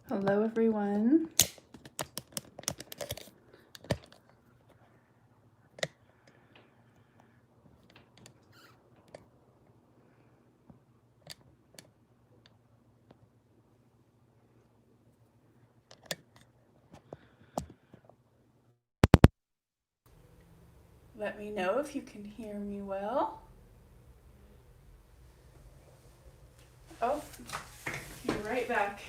Hello, everyone. Let me know if you can hear me well. Oh, you're right back.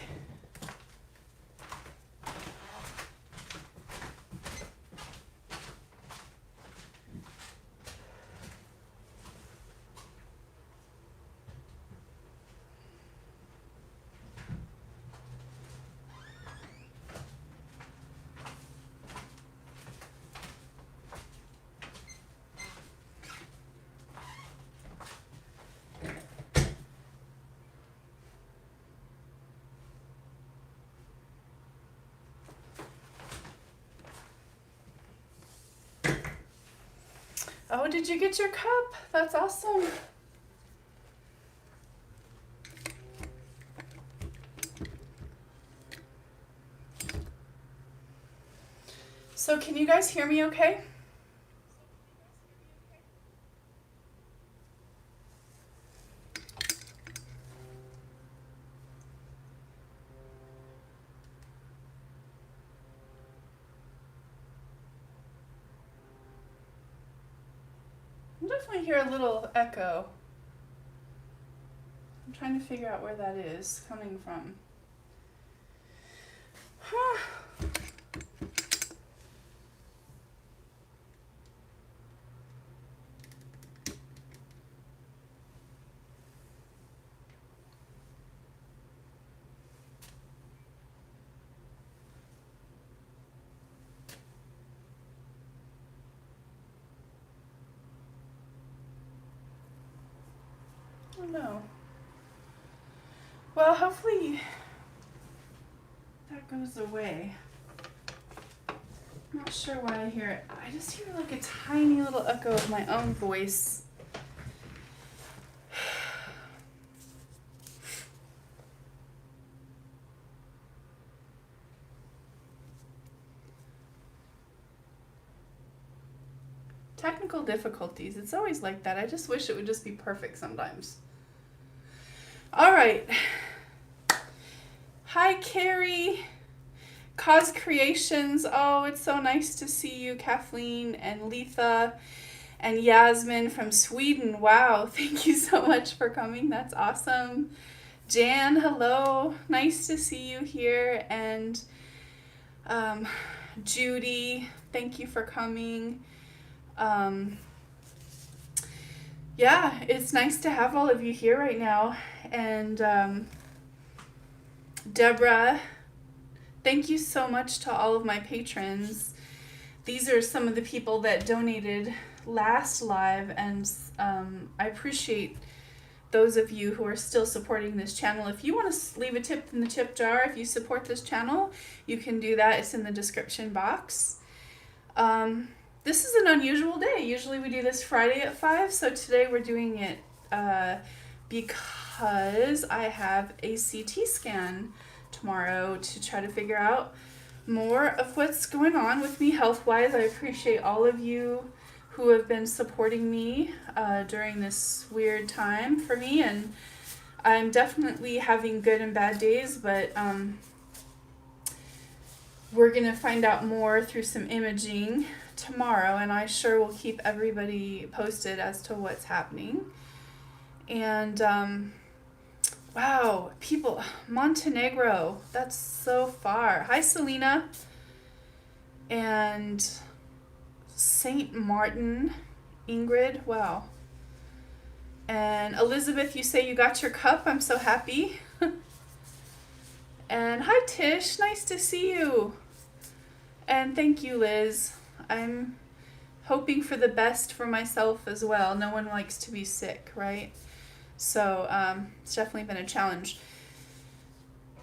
Oh, did you get your cup? That's awesome. So can you guys hear me okay? I definitely hear a little echo. I'm trying to figure out where that is coming from. Huh. Oh no. Well, hopefully that goes away. I'm not sure why I hear it. I just hear like a tiny little echo of my own voice. Technical difficulties. It's always like that. I just wish it would just be perfect sometimes. All right. Hi, Carrie. Cause Creations. Oh, it's so nice to see you, Kathleen and Letha and Yasmin from Sweden. Wow, thank you so much for coming. That's awesome. Jan, hello. Nice to see you here. And Judy, thank you for coming. Yeah, it's nice to have all of you here right now. And Deborah, thank you so much to all of my patrons. These are some of the people that donated last live, and I appreciate those of you who are still supporting this channel. If you want to leave a tip in the tip jar, if you support this channel, you can do that. It's in the description box. This is an unusual day. Usually we do this Friday at 5, so today we're doing it because I have a CT scan tomorrow to try to figure out more of what's going on with me health-wise. I appreciate all of you who have been supporting me during this weird time for me, and I'm definitely having good and bad days, but we're going to find out more through some imaging tomorrow, and I sure will keep everybody posted as to what's happening. And wow, people, Montenegro, that's so far. Hi, Selena. And St. Martin, Ingrid, wow. And Elizabeth, you say you got your cup. I'm so happy. And hi, Tish, nice to see you. And thank you, Liz. I'm hoping for the best for myself as well. No one likes to be sick, right? So it's definitely been a challenge.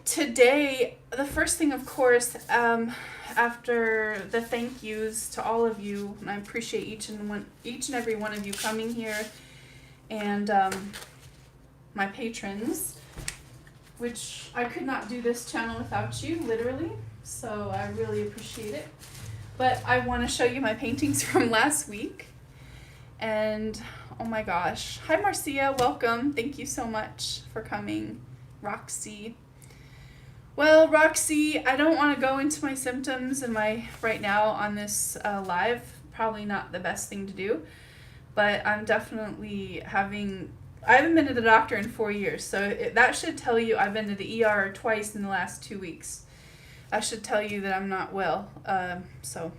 Today, the first thing, of course, after the thank yous to all of you, and I appreciate each and every one of you coming here, and my patrons, which I could not do this channel without you, literally. So I really appreciate it. But I want to show you my paintings from last week. And oh my gosh. Hi Marcia, welcome. Thank you so much for coming. Roxy. Well, Roxy, I don't want to go into my symptoms and right now on this live. Probably not the best thing to do. But I'm definitely I haven't been to the doctor in 4 years. So that should tell you I've been to the ER twice in the last 2 weeks. That should tell you that I'm not well. So,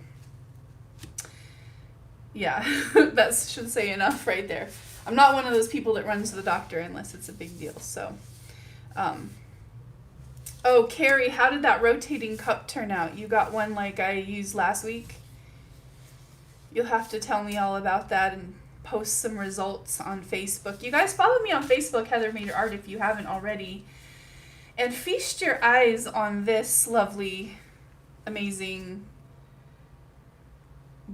yeah, that should say enough right there. I'm not one of those people that runs to the doctor unless it's a big deal. So, oh, Carrie, how did that rotating cup turn out? You got one like I used last week? You'll have to tell me all about that and post some results on Facebook. You guys follow me on Facebook, Heather Mader Art, if you haven't already. And feast your eyes on this lovely, amazing,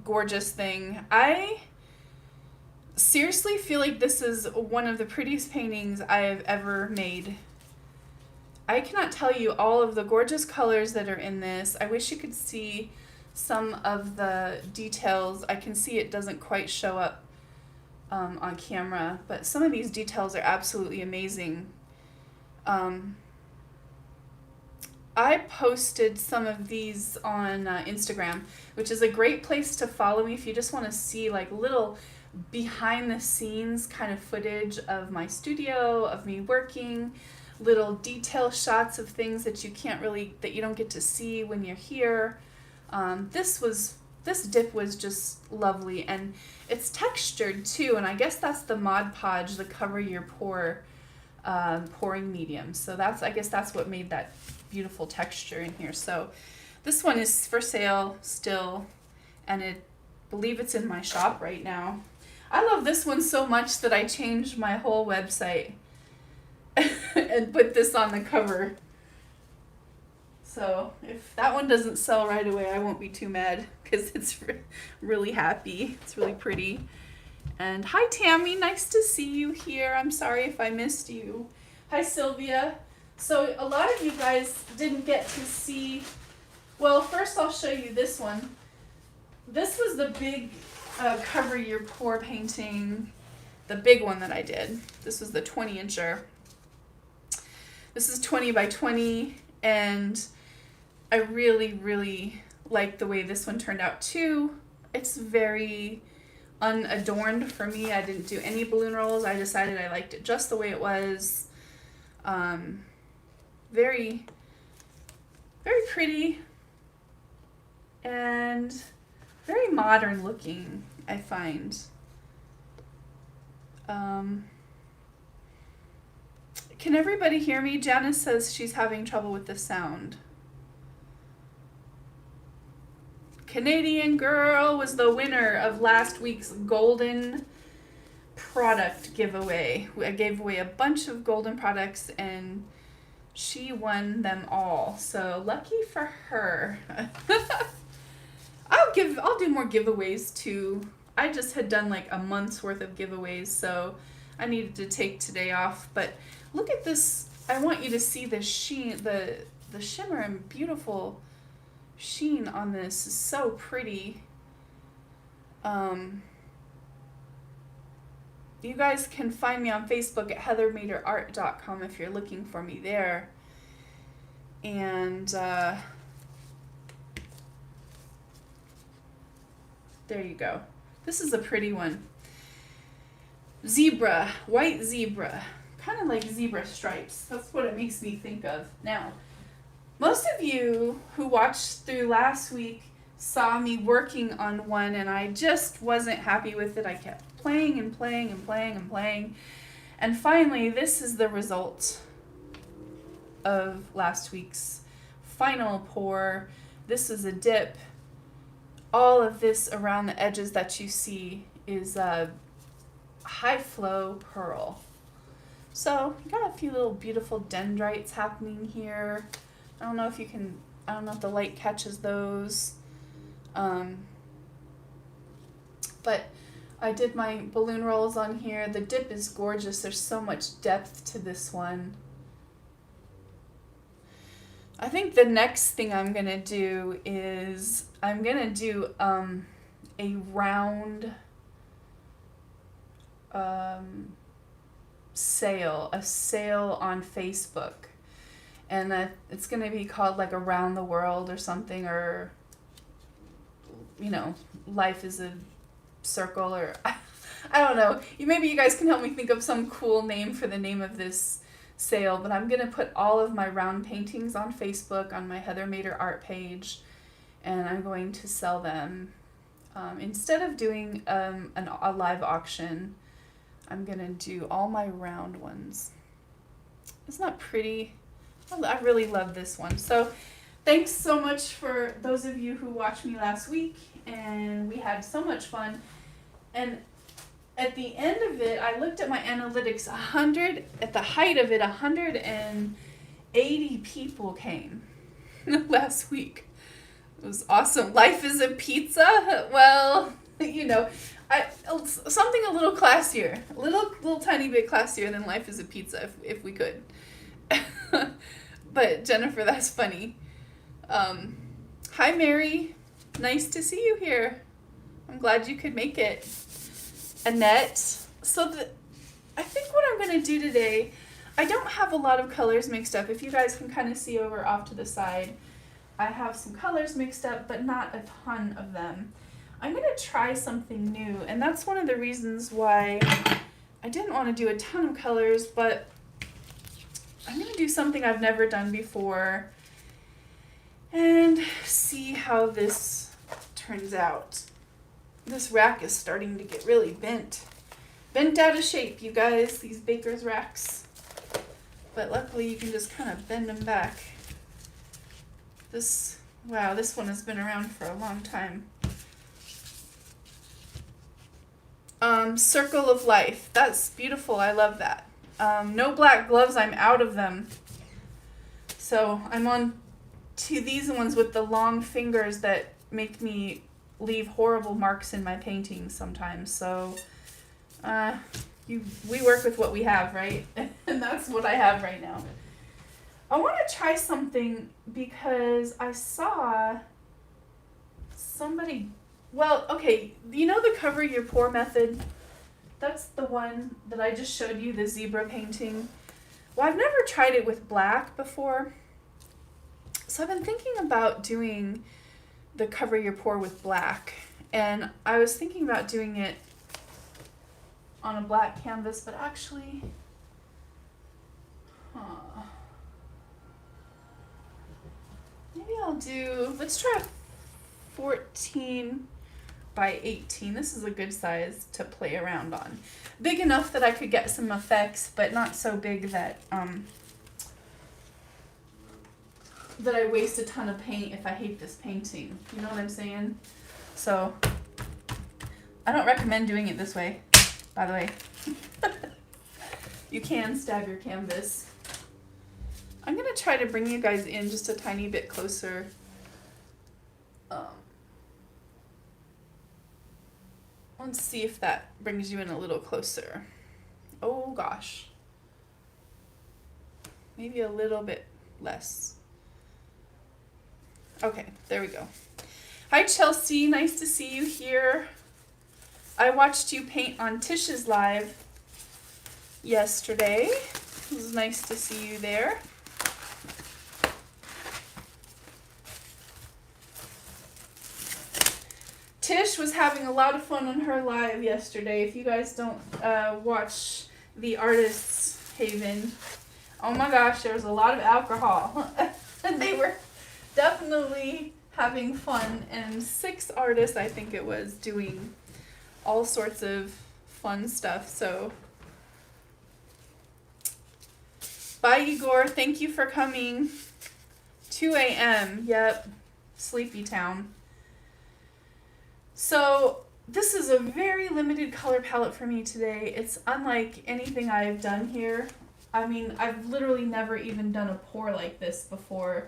gorgeous thing. I seriously feel like this is one of the prettiest paintings I have ever made. I cannot tell you all of the gorgeous colors that are in this. I wish you could see some of the details. I can see it doesn't quite show up on camera, but some of these details are absolutely amazing. I posted some of these on Instagram, which is a great place to follow me if you just want to see like little behind the scenes kind of footage of my studio, of me working, little detail shots of things that you don't get to see when you're here. This dip was just lovely, and it's textured too, and I guess that's the Mod Podge, the cover your pore pouring medium. So I guess that's what made that beautiful texture in here. So this one is for sale still, and I believe it's in my shop right now. I love this one so much that I changed my whole website and put this on the cover. So if that one doesn't sell right away, I won't be too mad because it's really happy. It's really pretty. And hi Tammy, nice to see you here. I'm sorry if I missed you. Hi Sylvia. So a lot of you guys didn't get to see, well, first I'll show you this one. This was the big cover your pore painting, the big one that I did. This was the 20-incher. This is 20 by 20, and I really, really like the way this one turned out too. It's very unadorned for me. I didn't do any balloon rolls. I decided I liked it just the way it was. Very, very pretty and very modern looking, I find. Can everybody hear me? Janice says she's having trouble with the sound. Canadian Girl was the winner of last week's golden product giveaway. I gave away a bunch of golden products and she won them all. So lucky for her. I'll do more giveaways too. I just had done like a month's worth of giveaways, so I needed to take today off. But look at this. I want you to see the sheen, the shimmer and beautiful sheen on this is so pretty. You guys can find me on Facebook at heathermaderart.com if you're looking for me there. And there you go. This is a pretty one. Zebra, white zebra, kind of like zebra stripes. That's what it makes me think of. Now, most of you who watched through last week saw me working on one and I just wasn't happy with it. I kept playing and playing and playing and playing. And finally, this is the result of last week's final pour. This is a dip. All of this around the edges that you see is a high flow pearl. So you got a few little beautiful dendrites happening here. I don't know if the light catches those. But I did my balloon rolls on here. The dip is gorgeous. There's so much depth to this one. I think the next thing I'm going to do is I'm going to do a round sale, a sale on Facebook. And it's going to be called like Around the World or something, or, you know, Life is a Circle, or I don't know. Maybe you guys can help me think of some cool name for the name of this sale, but I'm going to put all of my round paintings on Facebook on my Heather Mader art page, and I'm going to sell them. Instead of doing a live auction, I'm going to do all my round ones. Isn't that pretty? I really love this one. So thanks so much for those of you who watched me last week, and we had so much fun. And at the end of it, I looked at my analytics. At the height of it, 180 people came last week. It was awesome. Life is a pizza. Well, you know, something a little classier, a little tiny bit classier than Life is a Pizza, if we could. But Jennifer, that's funny. Hi, Mary. Nice to see you here. I'm glad you could make it. Annette. So I think what I'm going to do today, I don't have a lot of colors mixed up. If you guys can kind of see over off to the side, I have some colors mixed up, but not a ton of them. I'm going to try something new, and that's one of the reasons why I didn't want to do a ton of colors, but I'm going to do something I've never done before and see how this turns out. This rack is starting to get really bent out of shape, you guys, these baker's racks. But luckily you can just kind of bend them back. This one has been around for a long time. Circle of Life. That's beautiful. I love that. No black gloves. I'm out of them. So I'm on to these ones with the long fingers that make me leave horrible marks in my paintings sometimes. So we work with what we have, right? And that's what I have right now. I want to try something because I saw somebody, well, okay, you know the cover your pour method? That's the one that I just showed you, the zebra painting. Well, I've never tried it with black before. So I've been thinking about doing the cover your pour with black. And I was thinking about doing it on a black canvas, but actually, maybe I'll do, let's try 14 by 18. This is a good size to play around on. Big enough that I could get some effects, but not so big that that I waste a ton of paint if I hate this painting. You know what I'm saying? So I don't recommend doing it this way, by the way. You can stab your canvas. I'm going to try to bring you guys in just a tiny bit closer. Let's see if that brings you in a little closer. Oh gosh. Maybe a little bit less. Okay, there we go. Hi Chelsea, nice to see you here. I watched you paint on Tish's live yesterday. It was nice to see you there. Tish was having a lot of fun on her live yesterday. If you guys don't watch the Artists Haven, oh my gosh, there was a lot of alcohol. And they were definitely having fun. And 6 artists, I think it was, doing all sorts of fun stuff. So, bye Igor, thank you for coming. 2 a.m., yep, Sleepy Town. So this is a very limited color palette for me today. It's unlike anything I've done here. I mean, I've literally never even done a pour like this before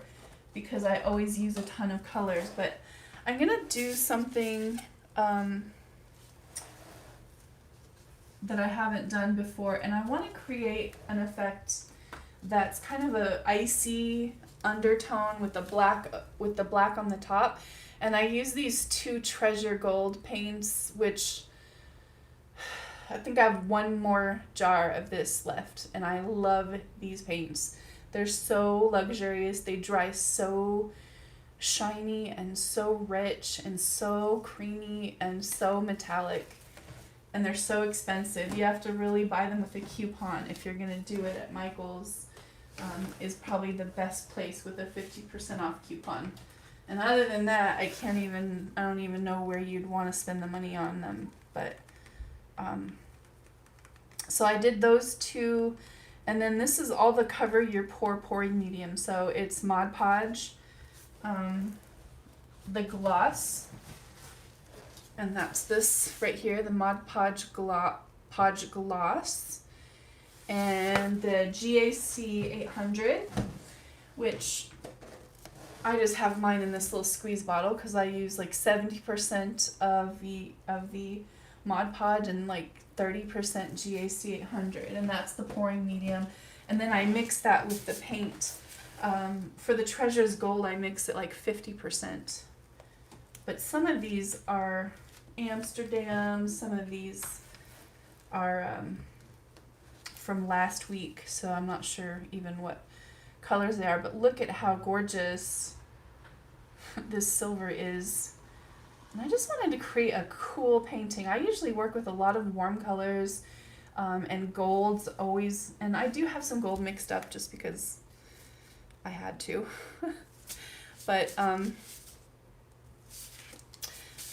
because I always use a ton of colors. But I'm going to do something that I haven't done before. And I want to create an effect that's kind of a icy undertone with the black on the top. And I use these two Treasure Gold paints, which I think I have one more jar of this left, and I love these paints. They're so luxurious. They dry so shiny and so rich and so creamy and so metallic. And they're so expensive. You have to really buy them with a coupon if you're going to do it at Michael's. Is probably the best place with a 50% off coupon. And other than that, I don't even know where you'd want to spend the money on them. But, so I did those two. And then this is all the Cover Your Pore pouring medium. So it's Mod Podge, the gloss, and that's this right here, the Mod Podge gloss, and the GAC 800, which I just have mine in this little squeeze bottle because I use like 70% of the Mod Podge and like 30% GAC 800, and that's the pouring medium. And then I mix that with the paint. For the Treasure's Gold, I mix it like 50%. But some of these are Amsterdam, some of these are from last week, so I'm not sure even what colors they are. But look at how gorgeous this silver is. And I just wanted to create a cool painting. I usually work with a lot of warm colors and golds always. And I do have some gold mixed up just because I had to. But I'm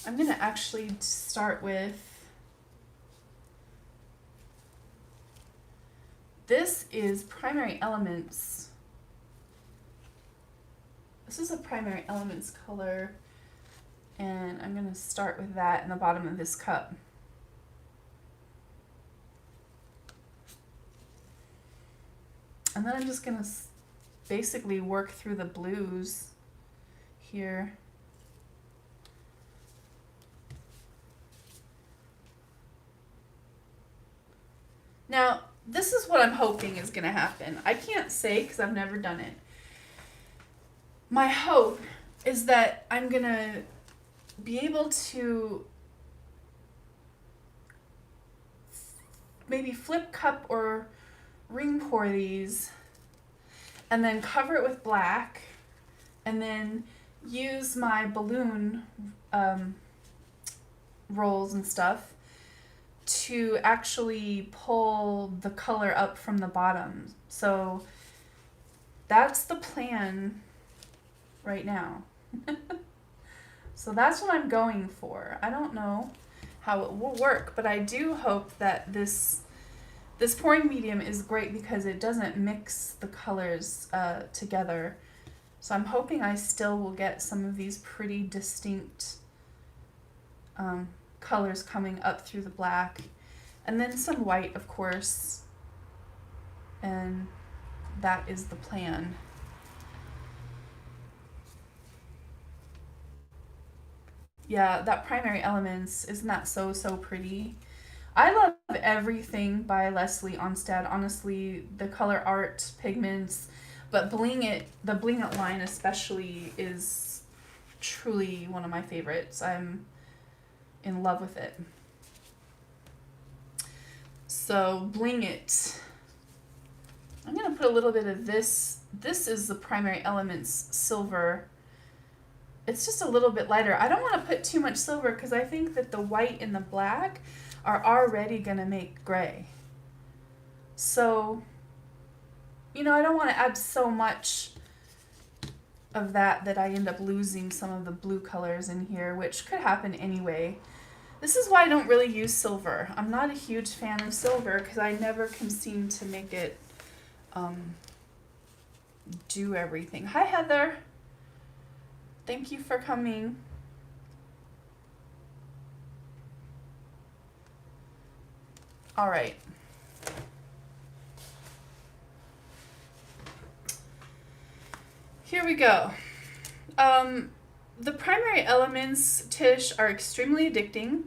going to actually start with, this is Primary Elements. This is a Primary Elements color. And I'm going to start with that in the bottom of this cup. And then I'm just going to basically work through the blues here. Now, this is what I'm hoping is going to happen. I can't say because I've never done it. My hope is that I'm going to be able to maybe flip cup or ring pour these and then cover it with black and then use my balloon rolls and stuff to actually pull the color up from the bottom. So that's the plan right now. So that's what I'm going for. I don't know how it will work, but I do hope that this pouring medium is great because it doesn't mix the colors together. So I'm hoping I still will get some of these pretty distinct colors coming up through the black. And then some white, of course. And that is the plan. Yeah, that Primary Elements, isn't that so pretty? I love everything by Leslie Onstad. Honestly, the color art, pigments, but the Bling It line especially is truly one of my favorites. I'm in love with it. So Bling It. I'm going to put a little bit of this. This is the Primary Elements silver. It's just a little bit lighter. I don't want to put too much silver because I think that the white and the black are already going to make gray. So, I don't want to add so much of that I end up losing some of the blue colors in here, which could happen anyway. This is why I don't really use silver. I'm not a huge fan of silver because I never can seem to make it do everything. Hi, Heather. Thank you for coming. All right. Here we go. The Primary Elements, Tish, are extremely addicting.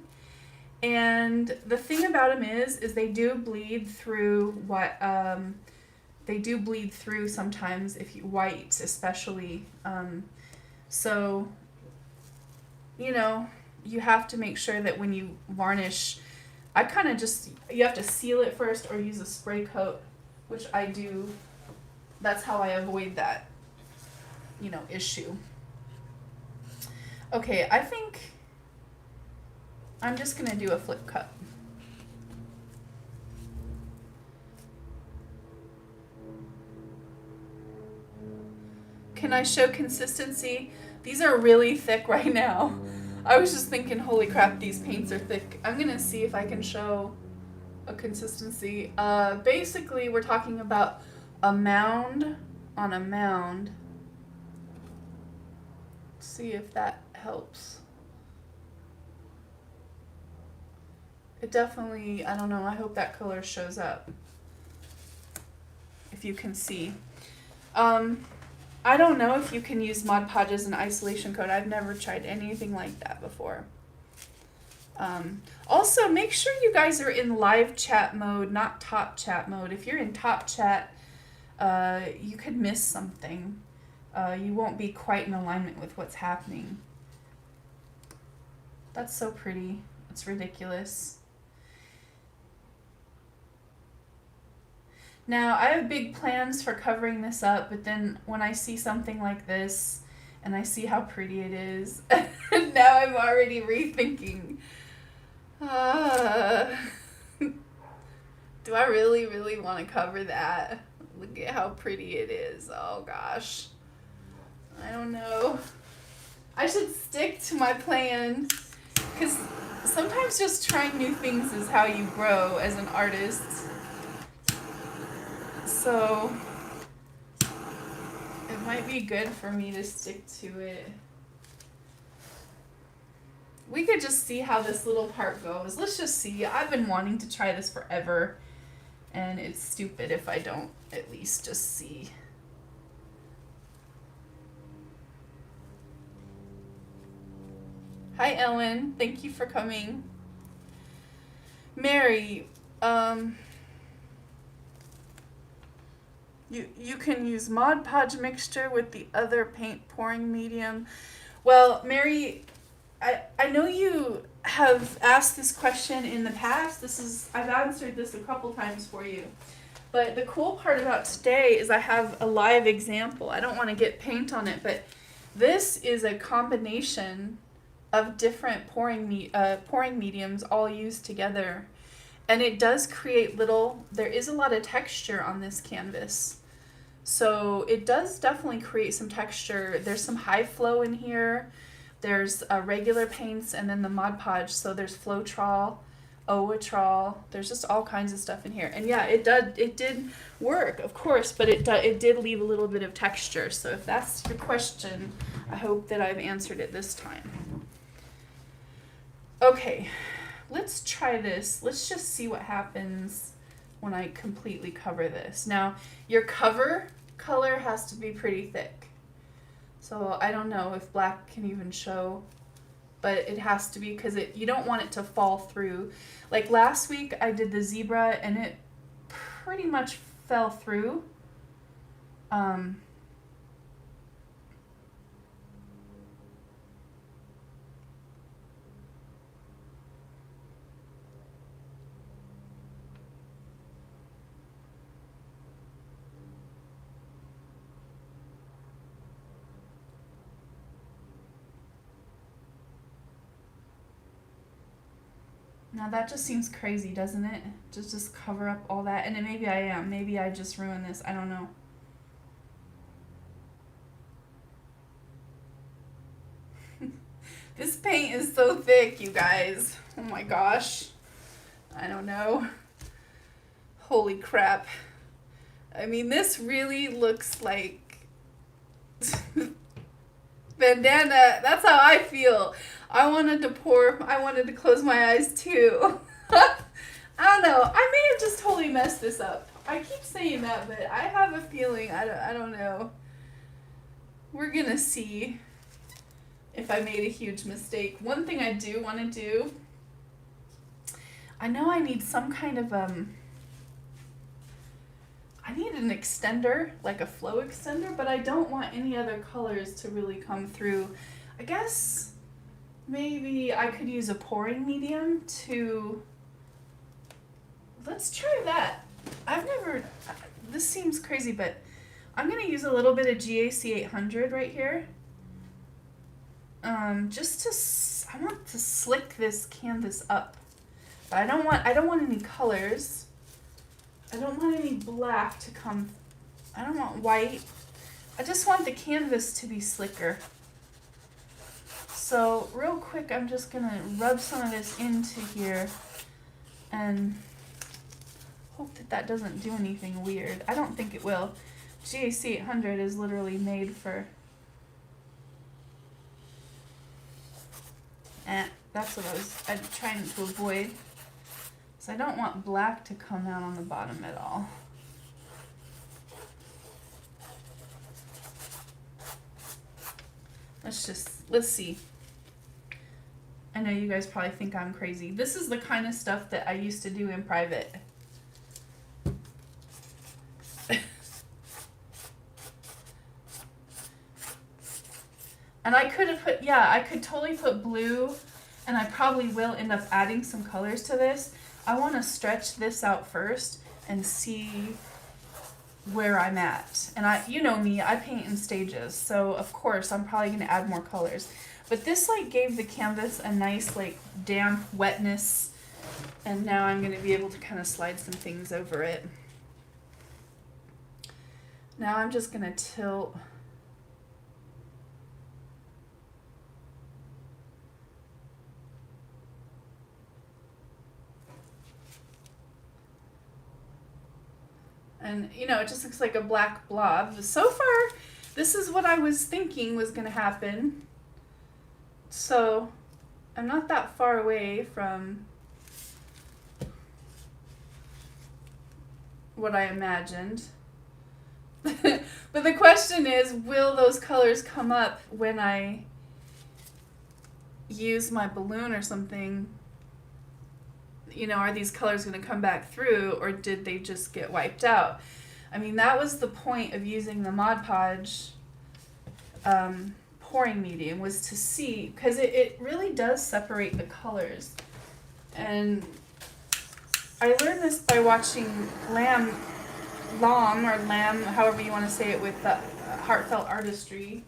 And the thing about them is they do bleed through what they do bleed through sometimes, if you white especially. So, you know, you have to make sure that when you varnish, I kind of just, you have to seal it first or use a spray coat, which I do. That's how I avoid that, you know, issue. Okay, I think I'm just going to do a flip cup. Can I show consistency? These are really thick right now. I was just thinking, holy crap, these paints are thick. I'm going to see if I can show a consistency. Basically, we're talking about a mound on a mound. See if that helps. It definitely, I don't know, I hope that color shows up. If you can see. I don't know if you can use Mod Podge as an isolation coat. I've never tried anything like that before. Also, make sure you guys are in live chat mode, not top chat mode. If you're in top chat, you could miss something. You won't be quite in alignment with what's happening. That's so pretty. It's ridiculous. Now, I have big plans for covering this up, but then when I see something like this, and I see how pretty it is, now I'm already rethinking. Do I really, really want to cover that? Look at how pretty it is. Oh, gosh. I don't know. I should stick to my plan, because sometimes just trying new things is how you grow as an artist. So it might be good for me to stick to it. We could just see how this little part goes. Let's just see. I've been wanting to try this forever, and it's stupid if I don't at least just see. Hi, Ellen. Thank you for coming. Mary, You can use Mod Podge mixture with the other paint pouring medium. Well, Mary, I know you have asked this question in the past. I've answered this a couple times for you. But the cool part about today is I have a live example. I don't want to get paint on it, but this is a combination of different pouring mediums all used together. And it does create there is a lot of texture on this canvas. So it does definitely create some texture. There's some high flow in here. There's regular paints and then the Mod Podge. So there's Floetrol, Owatrol. There's just all kinds of stuff in here. And yeah, it did work, of course, but it did leave a little bit of texture. So if that's your question, I hope that I've answered it this time. Okay, let's try this. Let's just see what happens when I completely cover this. Now, your cover color has to be pretty thick. So I don't know if black can even show, but it has to be because you don't want it to fall through. Like last week I did the zebra and it pretty much fell through. Now that just seems crazy, doesn't it? Just cover up all that. And then maybe I am. Maybe I just ruined this. I don't know. This paint is so thick, you guys. Oh my gosh. I don't know. Holy crap. I mean, this really looks like bandana. That's how I feel. I wanted to close my eyes too. I don't know. I may have just totally messed this up. I keep saying that, but I have a feeling, I don't know. We're gonna see if I made a huge mistake. One thing I do want to do, I know I need some kind of, I need an extender, like a flow extender, but I don't want any other colors to really come through. I guess maybe I could use a pouring medium to, let's try that. I've never, this seems crazy, but I'm going to use a little bit of GAC 800 right here. Just to, I want to slick this canvas up. But I don't want any colors. I don't want any black to come, I don't want white. I just want the canvas to be slicker. So real quick, I'm just gonna rub some of this into here and hope that that doesn't do anything weird. I don't think it will. GAC 800 is literally made for, that's what I'm trying to avoid. So I don't want black to come out on the bottom at all. Let's see. I know you guys probably think I'm crazy. This is the kind of stuff that I used to do in private. And I could have put, yeah, I could totally put blue, and I probably will end up adding some colors to this. I want to stretch this out first and see where I'm at. And you know me, I paint in stages, so of course I'm probably going to add more colors. But this like gave the canvas a nice like damp wetness, and now I'm going to be able to kind of slide some things over it. Now I'm just going to tilt. And, you know, it just looks like a black blob. So far, this is what I was thinking was going to happen. So, I'm not that far away from what I imagined. But the question is, will those colors come up when I use my balloon or something? You know, are these colors going to come back through, or did they just get wiped out? I mean, that was the point of using the Mod Podge pouring medium, was to see, because it really does separate the colors. And I learned this by watching Lam, however you want to say it, with Heartfelt Artistry.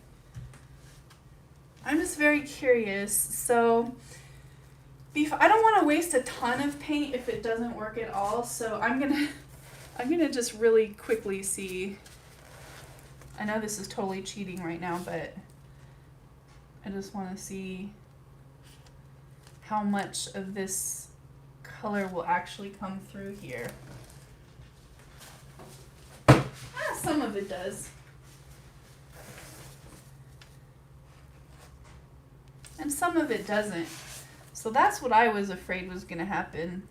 I'm just very curious. So I don't want to waste a ton of paint if it doesn't work at all, so I'm gonna just really quickly see. I know this is totally cheating right now, but I just want to see how much of this color will actually come through here. Some of it does. And some of it doesn't. So that's what I was afraid was going to happen.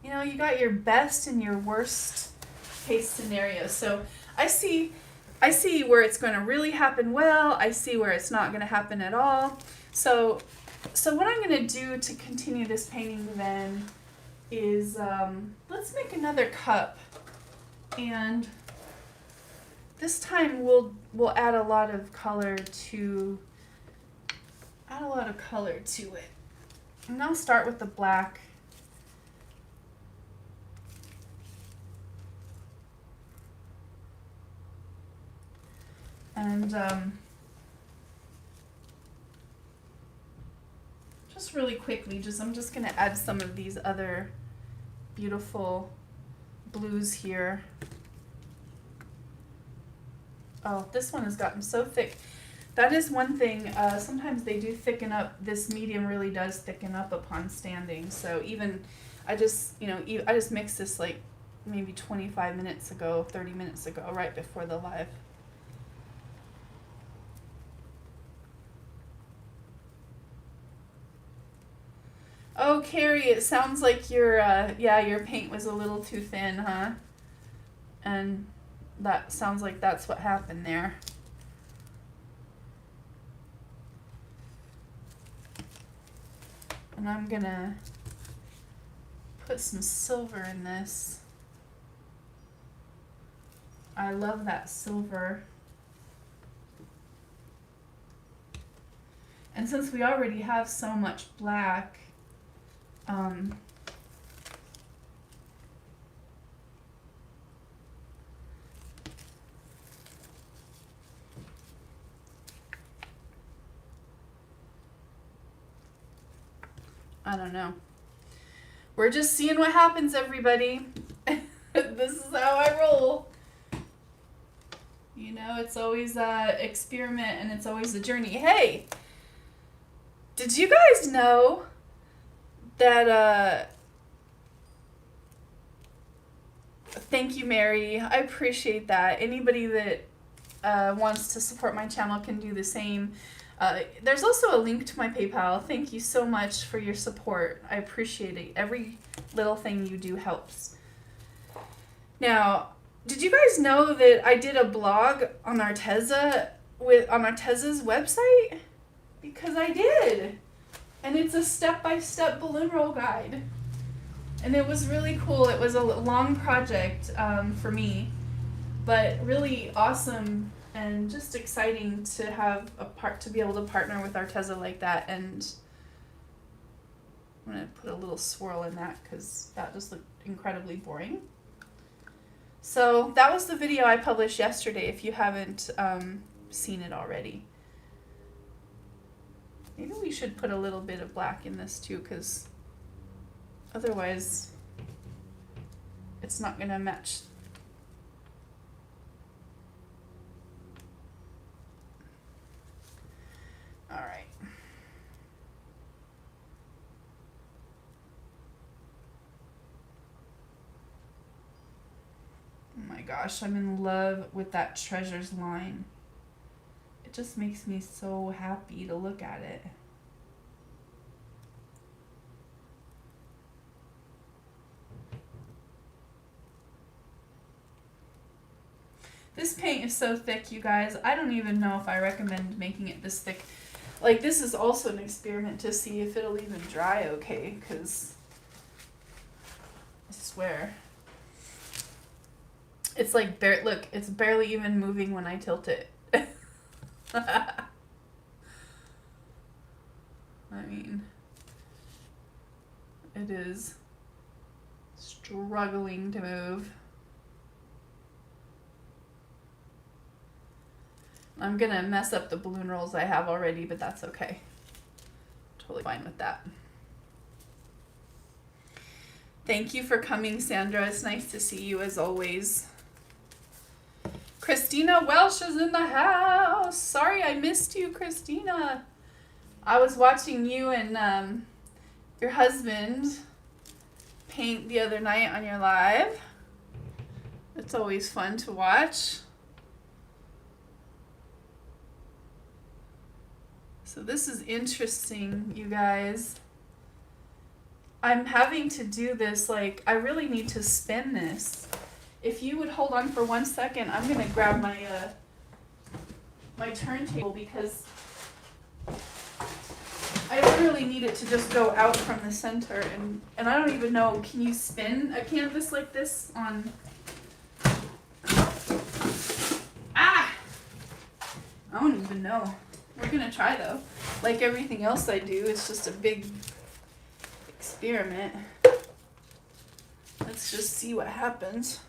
You know, you got your best and your worst case scenarios. So I see where it's going to really happen well. I see where it's not going to happen at all. So what I'm going to do to continue this painting then is, let's make another cup. And this time we'll add a lot of color to it. And I'll start with the black. And just really quickly, I'm just going to add some of these other beautiful blues here. Oh, this one has gotten so thick. That is one thing. Sometimes they do thicken up. This medium really does thicken up upon standing. So even, I just mixed this like maybe 25 minutes ago, 30 minutes ago, right before the live. Oh, Carrie, it sounds like your paint was a little too thin, huh? And that sounds like that's what happened there. And I'm gonna put some silver in this. I love that silver. And since we already have so much black, I don't know. We're just seeing what happens, everybody. This is how I roll. You know, it's always a experiment and it's always a journey. Hey, did you guys know that, thank you, Mary. I appreciate that. Anybody that wants to support my channel can do the same. There's also a link to my PayPal. Thank you so much for your support. I appreciate it. Every little thing you do helps. Now, did you guys know that I did a blog on ARTEZA on ARTEZA's website? Because I did. And it's a step-by-step balloon roll guide. And it was really cool. It was a long project for me, but really awesome and just exciting to have to be able to partner with ARTEZA like that. And I'm gonna put a little swirl in that because that just looked incredibly boring. So that was the video I published yesterday. If you haven't seen it already, maybe we should put a little bit of black in this too, because otherwise it's not gonna match. All right. Oh my gosh, I'm in love with that treasures line. It just makes me so happy to look at it. This paint is so thick, you guys. I don't even know if I recommend making it this thick. Like, this is also an experiment to see if it'll even dry okay, because I swear. It's like, look, it's barely even moving when I tilt it. I mean, it is struggling to move. I'm gonna mess up the balloon rolls I have already, but that's okay. Totally fine with that. Thank you for coming, Sandra. It's nice to see you as always. Christina Welsh is in the house. Sorry I missed you, Christina. I was watching you and your husband paint the other night on your live. It's always fun to watch. So this is interesting, you guys. I'm having to do this, like, I really need to spin this. If you would hold on for 1 second, I'm gonna grab my my turntable because I literally need it to just go out from the center, and I don't even know, can you spin a canvas like this on... Ah! I don't even know. We're gonna try though. Like everything else I do, it's just a big experiment. Let's just see what happens.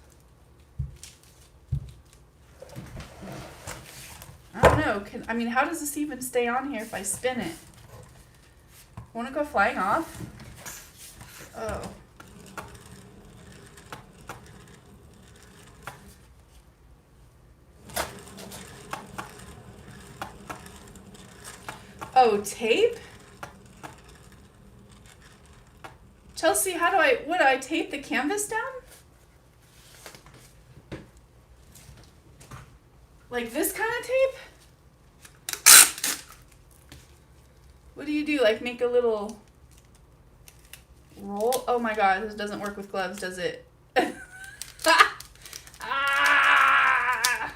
I don't know. I mean, how does this even stay on here if I spin it? Won't it go flying off? Oh. Oh, tape? Chelsea, how do would I tape the canvas down? Like this kind of tape? What do you do? Like make a little roll? Oh my god, this doesn't work with gloves, does it? Ah!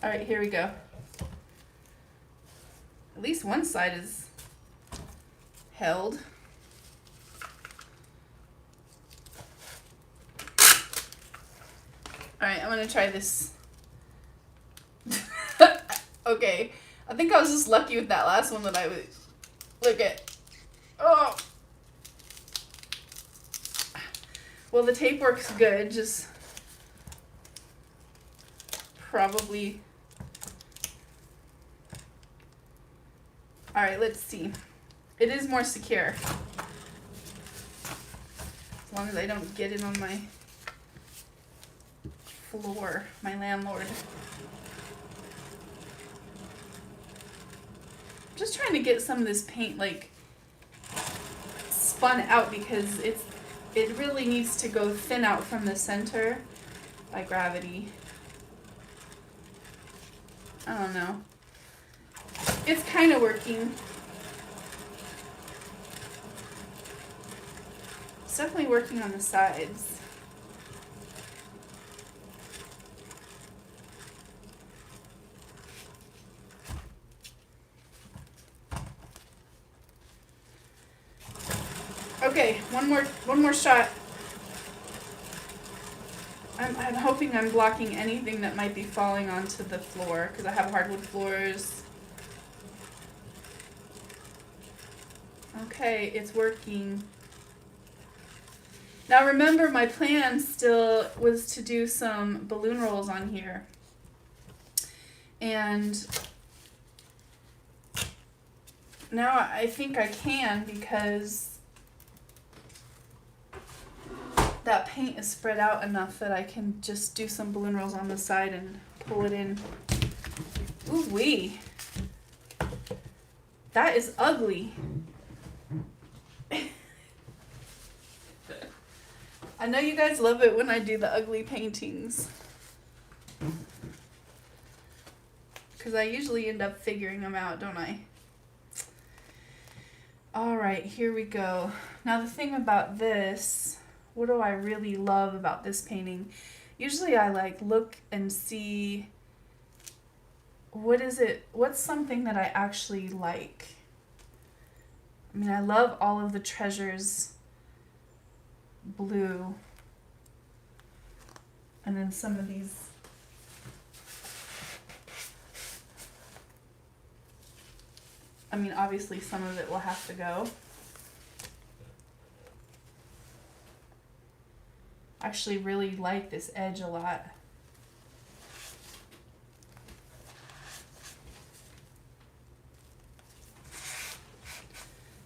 All right, here we go. At least one side is held. Alright, I'm gonna try this. Okay. I think I was just lucky with that last one that I would look at. Oh! Well, the tape works good, just probably. Alright, let's see. It is more secure. As long as I don't get it on my floor, my landlord. I'm just trying to get some of this paint like spun out because it really needs to go thin out from the center by gravity. I don't know. It's kind of working. It's definitely working on the sides. Okay, one more shot. I'm hoping I'm blocking anything that might be falling onto the floor because I have hardwood floors. Okay, it's working. Now remember, my plan still was to do some balloon rolls on here. And now I think I can because that paint is spread out enough that I can just do some balloon rolls on the side and pull it in. Ooh wee. That is ugly. I know you guys love it when I do the ugly paintings. Because I usually end up figuring them out, don't I? Alright, here we go. Now the thing about this, what do I really love about this painting? Usually I like look and see what's something that I actually like. I mean, I love all of the treasures blue. And then some of these I mean, obviously some of it will have to go. I actually really like this edge a lot.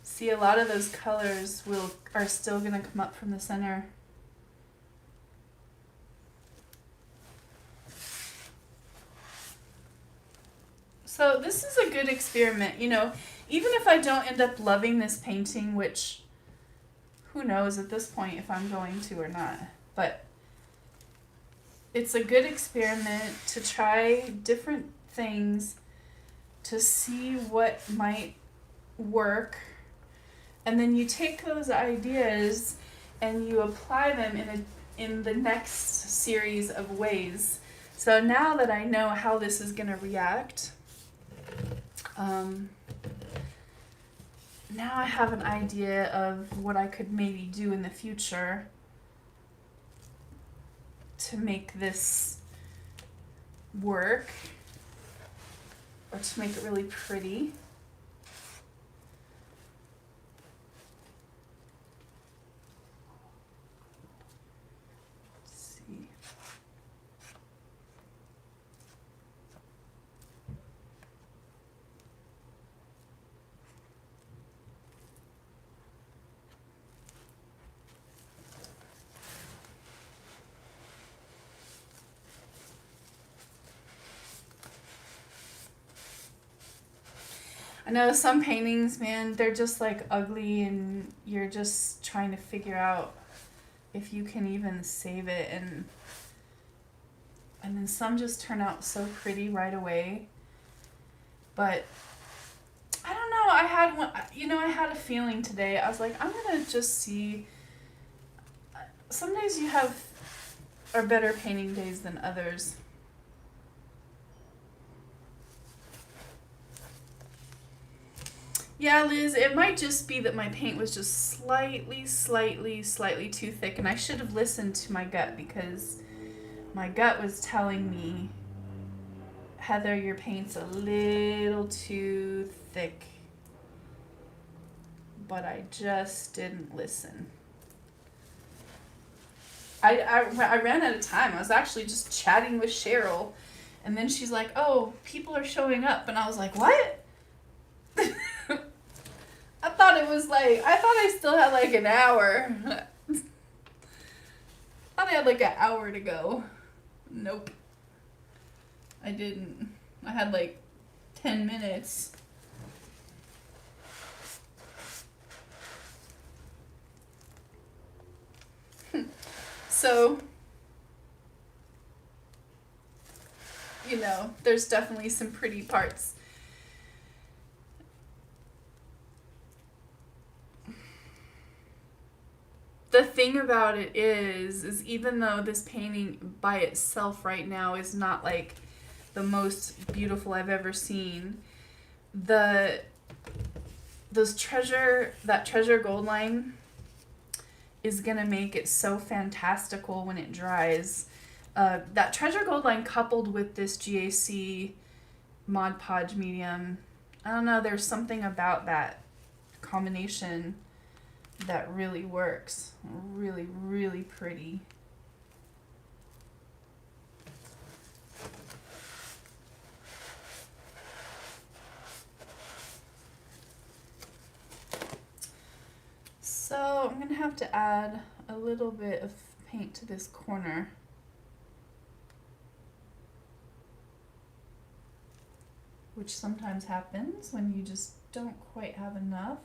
See, a lot of those colors are still going to come up from the center. So this is a good experiment, you know, even if I don't end up loving this painting, which who knows at this point if I'm going to or not, but it's a good experiment to try different things to see what might work. And then you take those ideas and you apply them in the next series of ways. So now that I know how this is going to react, now I have an idea of what I could maybe do in the future to make this work, or to make it really pretty. I know some paintings, man, they're just like ugly and you're just trying to figure out if you can even save it, and then some just turn out so pretty right away. But I don't know, I had a feeling today. I was like, I'm gonna just see. Some days are better painting days than others. Yeah, Liz, it might just be that my paint was just slightly too thick, and I should have listened to my gut because My gut was telling me, Heather, your paint's a little too thick. But I just didn't listen. I ran out of time. I was actually just chatting with Cheryl. And then she's like, oh, people are showing up. And I was like, what? I thought I still had like an hour. I thought I had like an hour to go. Nope. I didn't. I had like 10 minutes. So, you know, there's definitely some pretty parts. The thing about it is even though this painting by itself right now is not like the most beautiful I've ever seen, that treasure gold line is gonna make it so fantastical when it dries. That treasure gold line coupled with this GAC Mod Podge medium, I don't know, there's something about that combination that really works. Really, really pretty. So I'm gonna have to add a little bit of paint to this corner. Which sometimes happens when you just don't quite have enough.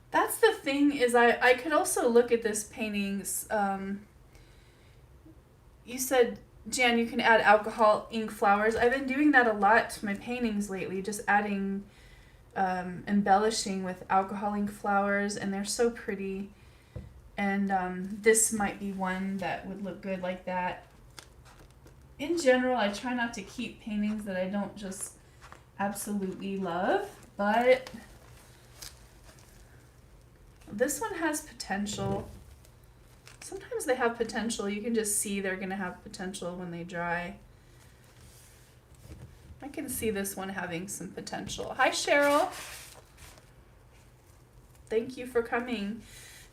That's the thing, is I could also look at this paintings. You said, Jan, you can add alcohol ink flowers. I've been doing that a lot to my paintings lately, just adding, embellishing with alcohol ink flowers, and they're so pretty. And this might be one that would look good like that. In general, I try not to keep paintings that I don't just absolutely love, but this one has potential. Sometimes they have potential. You can just see they're going to have potential when they dry. I can see this one having some potential. Hi, Cheryl. Thank you for coming.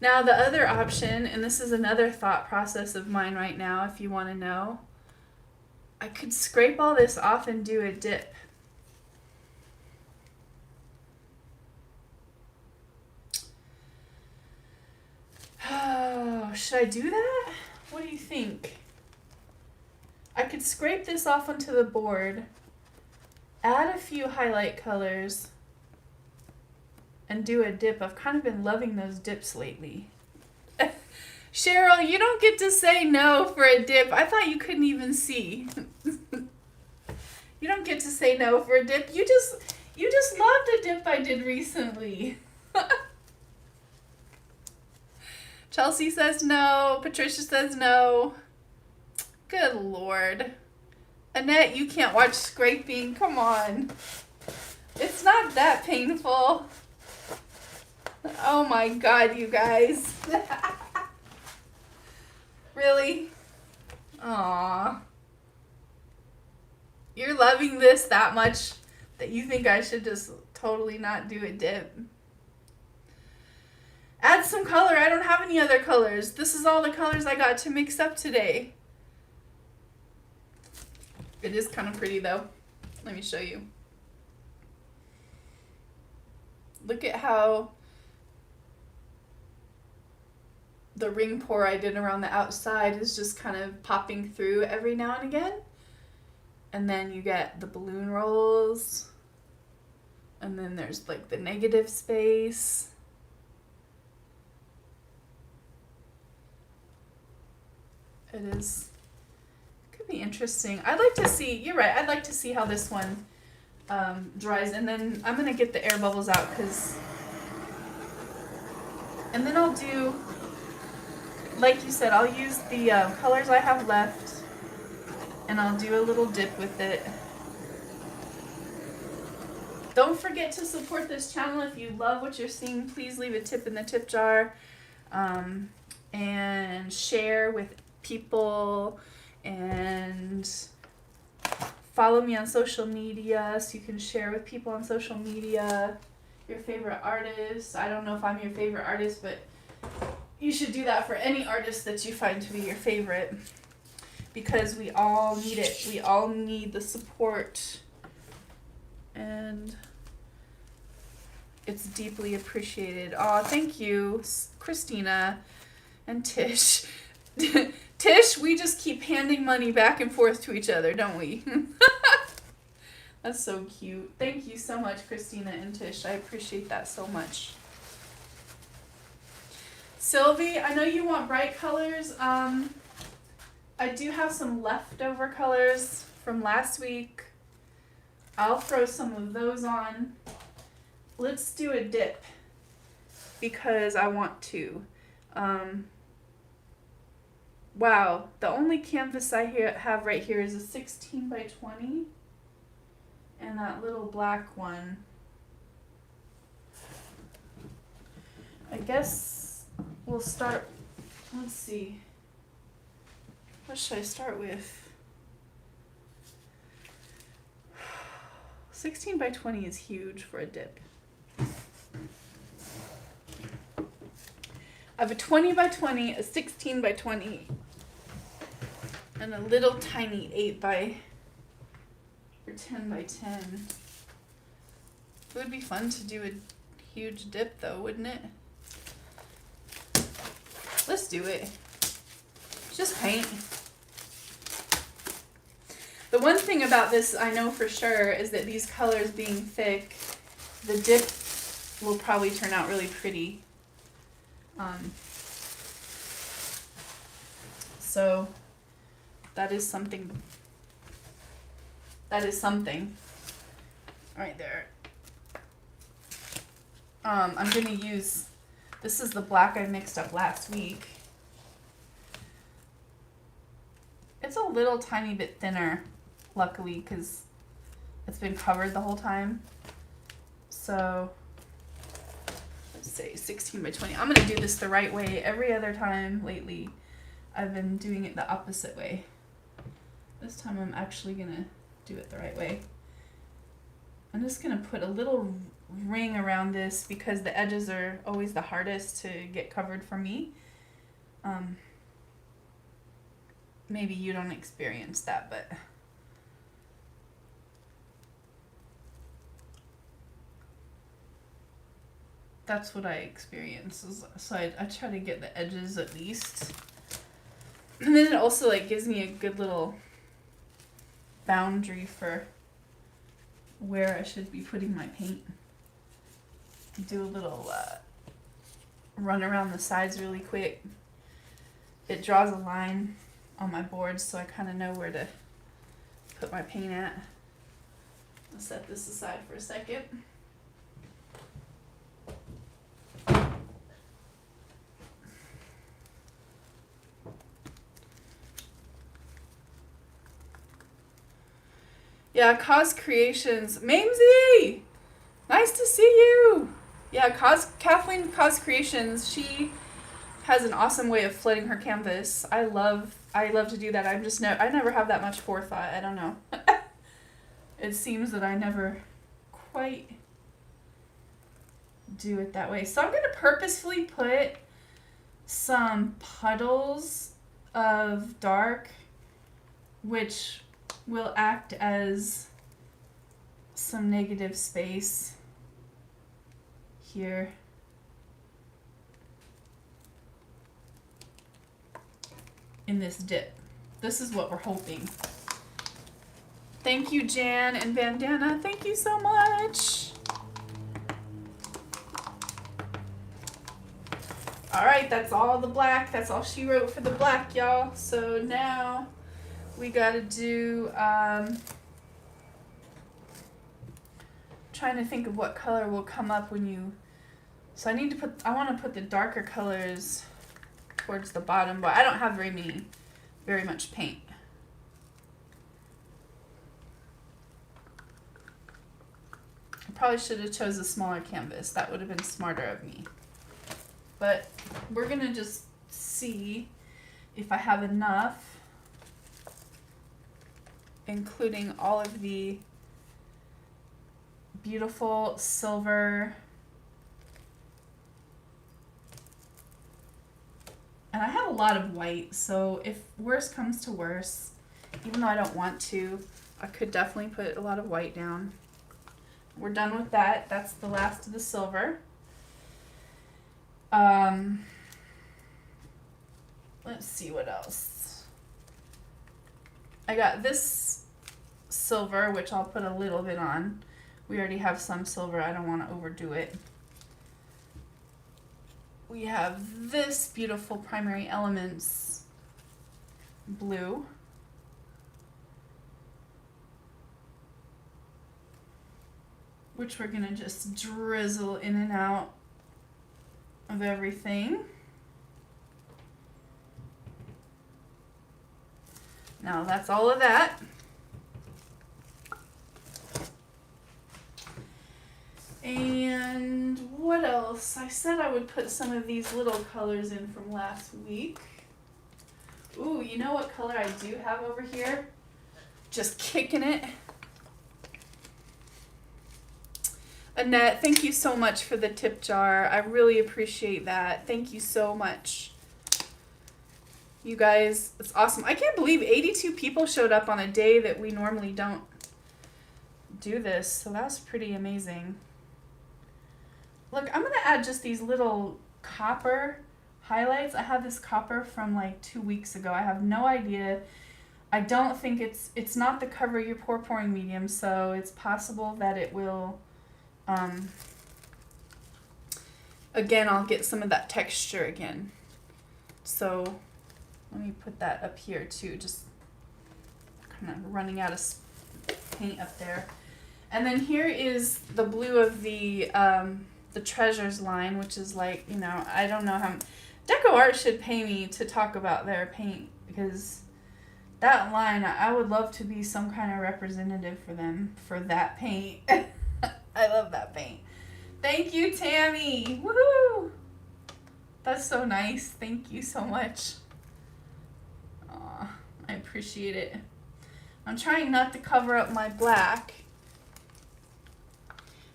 Now, the other option, and this is another thought process of mine right now, if you want to know, I could scrape all this off and do a dip. Oh, should I do that? What do you think? I could scrape this off onto the board, add a few highlight colors, and do a dip. I've kind of been loving those dips lately. Cheryl, you don't get to say no for a dip. I thought you couldn't even see. You don't get to say no for a dip. You just loved a dip I did recently. Chelsea says no. Patricia says no. Good Lord. Annette, you can't watch scraping. Come on. It's not that painful. Oh my God, you guys. Really? Aww. You're loving this that much that you think I should just totally not do a dip. Add some color. I don't have any other colors. This is all the colors I got to mix up today. It is kind of pretty though. Let me show you. Look at how the ring pour I did around the outside is just kind of popping through every now and again. And then you get the balloon rolls. And then there's like the negative space. It could be interesting. I'd like to see, you're right, I'd like to see how this one dries. And then I'm going to get the air bubbles out and then I'll do, like you said, I'll use the colors I have left and I'll do a little dip with it. Don't forget to support this channel. If you love what you're seeing, please leave a tip in the tip jar. And share with people, and follow me on social media so you can share with people on social media your favorite artists. I don't know if I'm your favorite artist, but you should do that for any artist that you find to be your favorite, because we all need it. We all need the support, and it's deeply appreciated. Oh, thank you, Christina and Tish. Tish, we just keep handing money back and forth to each other, don't we? That's so cute. Thank you so much, Christina and Tish. I appreciate that so much. Sylvie, I know you want bright colors. I do have some leftover colors from last week. I'll throw some of those on. Let's do a dip because I want to. Wow, the only canvas I have right here is a 16 by 20 and that little black one. I guess we'll start, let's see, what should I start with? 16 by 20 is huge for a dip. I have a 20 by 20, a 16 by 20, and a little tiny 8 by or 10 by 10. It would be fun to do a huge dip though, wouldn't it? Let's do it. Just paint. The one thing about this I know for sure is that these colors being thick, the dip will probably turn out really pretty. So that is something. That is something. Right there. I'm gonna use, this is the black I mixed up last week. It's a little tiny bit thinner, luckily, because it's been covered the whole time. So let's say 16 by 20. I'm gonna do this the right way. Every other time lately, I've been doing it the opposite way. This time I'm actually gonna do it the right way. I'm just gonna put a little ring around this because the edges are always the hardest to get covered for me. Maybe you don't experience that, but that's what I experience. So I try to get the edges at least. And then it also like gives me a good little boundary for where I should be putting my paint. Do a little run around the sides really quick. It draws a line on my board so I kind of know where to put my paint at. I'll set this aside for a second. Yeah, Cause Creations. Mamesy! Nice to see you! Yeah, Kathleen Cause Creations, she has an awesome way of flooding her canvas. I love to do that. I never have that much forethought. I don't know. It seems that I never quite do it that way. So I'm going to purposefully put some puddles of dark, which will act as some negative space here. In this dip. This is what we're hoping. Thank you, Jan and Bandana. Thank you so much. All right, that's all the black. That's all she wrote for the black, y'all. So now we gotta do, trying to think of what color will come up when you, so I want to put the darker colors towards the bottom, but I don't have very much paint. I probably should have chose a smaller canvas. That would have been smarter of me. But we're gonna just see if I have enough, including all of the beautiful silver. And I have a lot of white, so if worse comes to worse, even though I don't want to, I could definitely put a lot of white down. We're done with that. That's the last of the silver. Let's see what else. I got this silver, which I'll put a little bit on. We already have some silver. I don't want to overdo it. We have this beautiful Primary Elements blue. Which we're gonna just drizzle in and out of everything. Now that's all of that. And what else? I said I would put some of these little colors in from last week. Ooh, you know what color I do have over here? Just kicking it. Annette, thank you so much for the tip jar. I really appreciate that. Thank you so much. You guys, it's awesome. I can't believe 82 people showed up on a day that we normally don't do this. So that's pretty amazing. Look, I'm going to add just these little copper highlights. I have this copper from like 2 weeks ago. I have no idea. I don't think it's not the Cover Your Pour pouring medium, so it's possible that it will... again, I'll get some of that texture again. So let me put that up here too, just kind of running out of paint up there. And then here is the blue of the Treasures line, which is like, you know, I don't know how... Deco Art should pay me to talk about their paint, because that line, I would love to be some kind of representative for them for that paint. I love that paint. Thank you, Tammy. Woohoo! That's so nice. Thank you so much. Aw, I appreciate it. I'm trying not to cover up my black.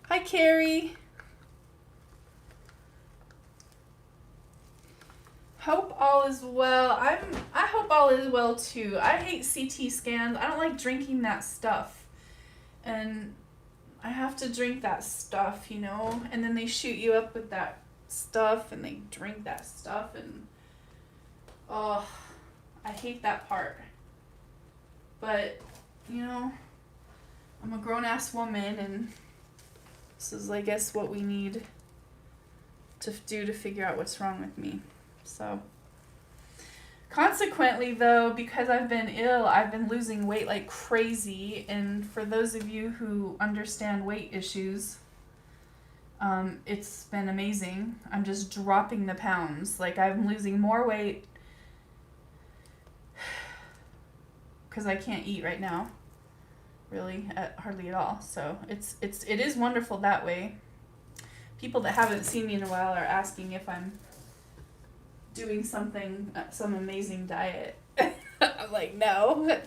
Hi, Carrie. Hope all is well. I hope all is well too. I hate CT scans. I don't like drinking that stuff. And I have to drink that stuff, you know, and then they shoot you up with that stuff and they drink that stuff, and oh, I hate that part. But, you know, I'm a grown-ass woman, and this is, I guess, what we need to do to figure out what's wrong with me. So, consequently, though, because I've been ill, I've been losing weight like crazy. And for those of you who understand weight issues, it's been amazing. I'm just dropping the pounds. Like, I'm losing more weight because I can't eat right now, really, hardly at all. So it is wonderful that way. People that haven't seen me in a while are asking if I'm doing something, some amazing diet. I'm like, no.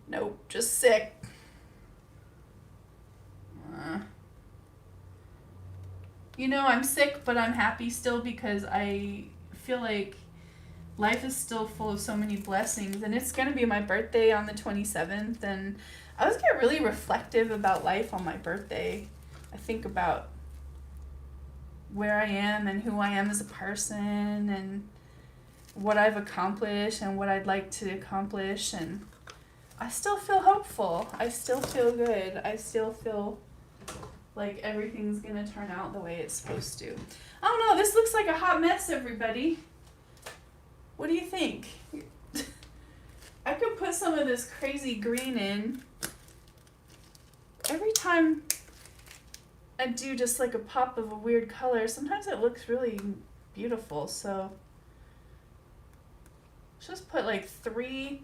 Nope, just sick. You know, I'm sick, but I'm happy still, because I feel like life is still full of so many blessings, and it's going to be my birthday on the 27th, and I was get really reflective about life on my birthday. I think about where I am and who I am as a person, and what I've accomplished and what I'd like to accomplish, and I still feel hopeful. I still feel good. I still feel like everything's gonna turn out the way it's supposed to. I don't know, this looks like a hot mess, everybody. What do you think? I could put some of this crazy green in. Every time I do just like a pop of a weird color, sometimes it looks really beautiful. So let's just put like 3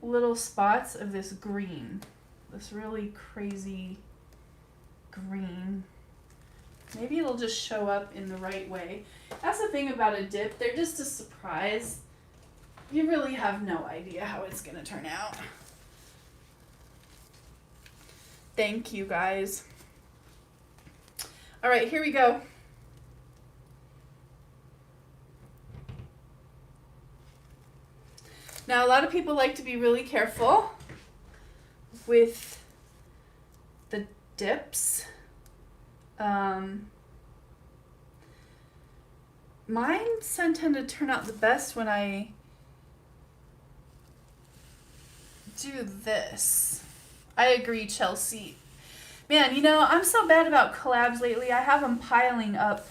little spots of this green. This really crazy green. Maybe it'll just show up in the right way. That's the thing about a dip. They're just a surprise. You really have no idea how it's going to turn out. Thank you, guys. All right, here we go. Now, a lot of people like to be really careful with the dips. Mine tend to turn out the best when I do this. I agree, Chelsea. Man, you know, I'm so bad about collabs lately. I have them piling up.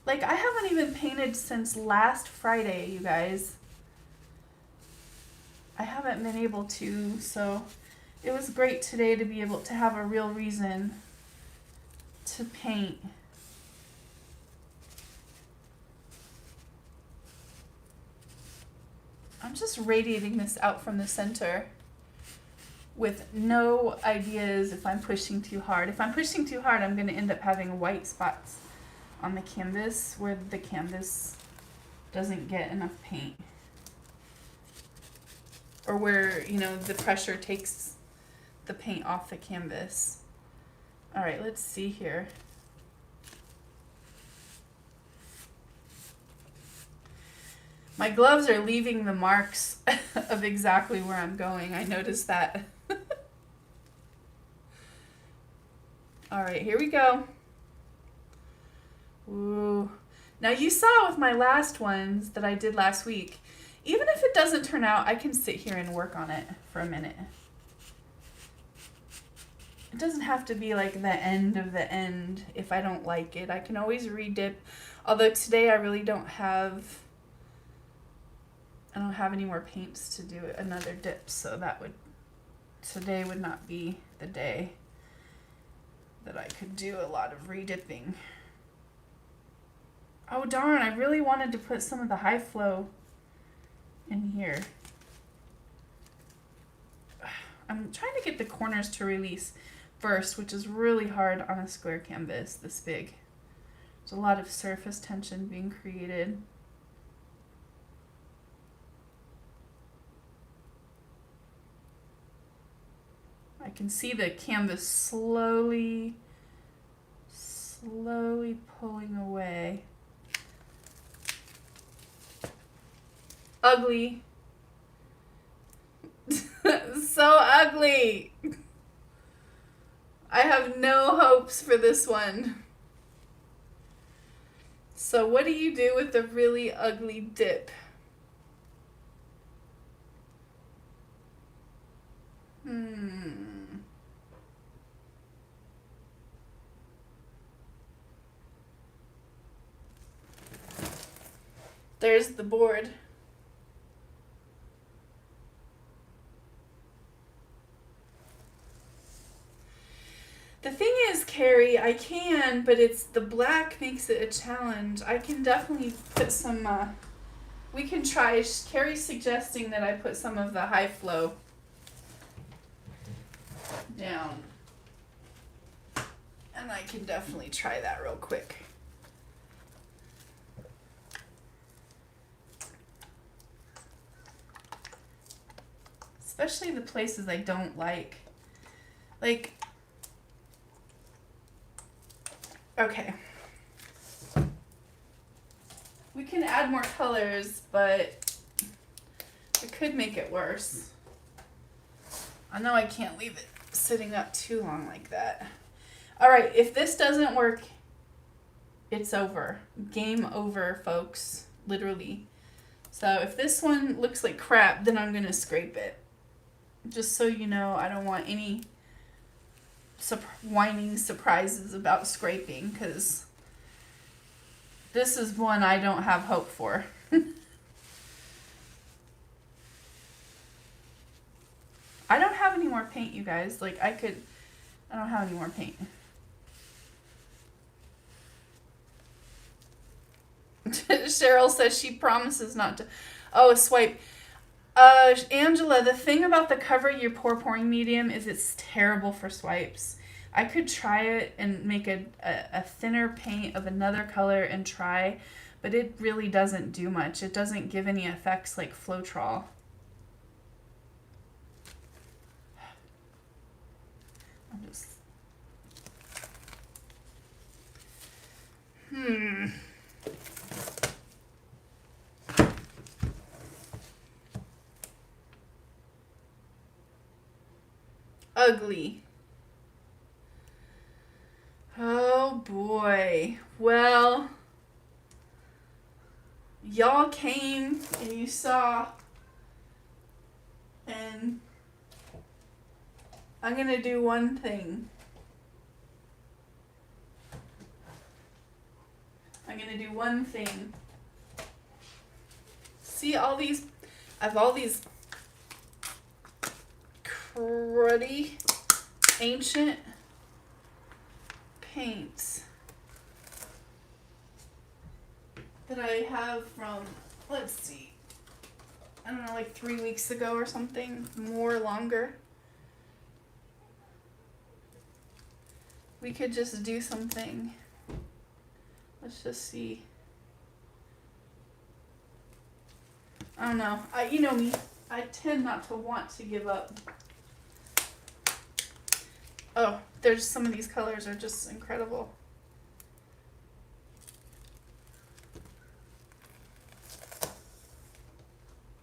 Like, I haven't even painted since last Friday, you guys. I haven't been able to, so it was great today to be able to have a real reason to paint. I'm just radiating this out from the center with no ideas if I'm pushing too hard. If I'm pushing too hard, I'm going to end up having white spots on the canvas where the canvas doesn't get enough paint. Or where, you know, the pressure takes the paint off the canvas. All right, let's see here. My gloves are leaving the marks of exactly where I'm going. I noticed that. All right, here we go. Ooh. Now you saw with my last ones that I did last week, even if it doesn't turn out, I can sit here and work on it for a minute. It doesn't have to be like the end of the end if I don't like it. I can always re-dip. Although today I really don't have any more paints to do another dip, so today would not be the day that I could do a lot of re-dipping. Oh darn, I really wanted to put some of the high flow in here. I'm trying to get the corners to release first, which is really hard on a square canvas this big. There's a lot of surface tension being created. I can see the canvas slowly pulling away. Ugly. So ugly. I have no hopes for this one. So what do you do with a really ugly dip? There's the board. The thing is, Carrie, I can, but it's the black makes it a challenge. I can definitely put some, we can try, Carrie's suggesting that I put some of the high flow down. And I can definitely try that real quick. Especially the places I don't like. Like, okay. We can add more colors, but it could make it worse. I know I can't leave it sitting up too long like that. All right, if this doesn't work, it's over. Game over, folks. Literally. So if this one looks like crap, then I'm going to scrape it. Just so you know, I don't want any whining surprises about scraping, because this is one I don't have hope for. I don't have any more paint, you guys. Like, I don't have any more paint. Cheryl says she promises not to. Oh, swipe. Angela, the thing about the Cover Your Pore pouring medium is it's terrible for swipes. I could try it and make a thinner paint of another color and try, but it really doesn't do much. It doesn't give any effects like Floetrol. I'm just... Ugly. Oh boy. Well, y'all came and you saw, and I'm gonna do one thing. See all these, I have all these cruddy, ancient paints that I have from, let's see, I don't know, like 3 weeks ago or something, more longer. We could just do something. Let's just see. I don't know. You know me. I tend not to want to give up. Oh, there's some of these colors are just incredible.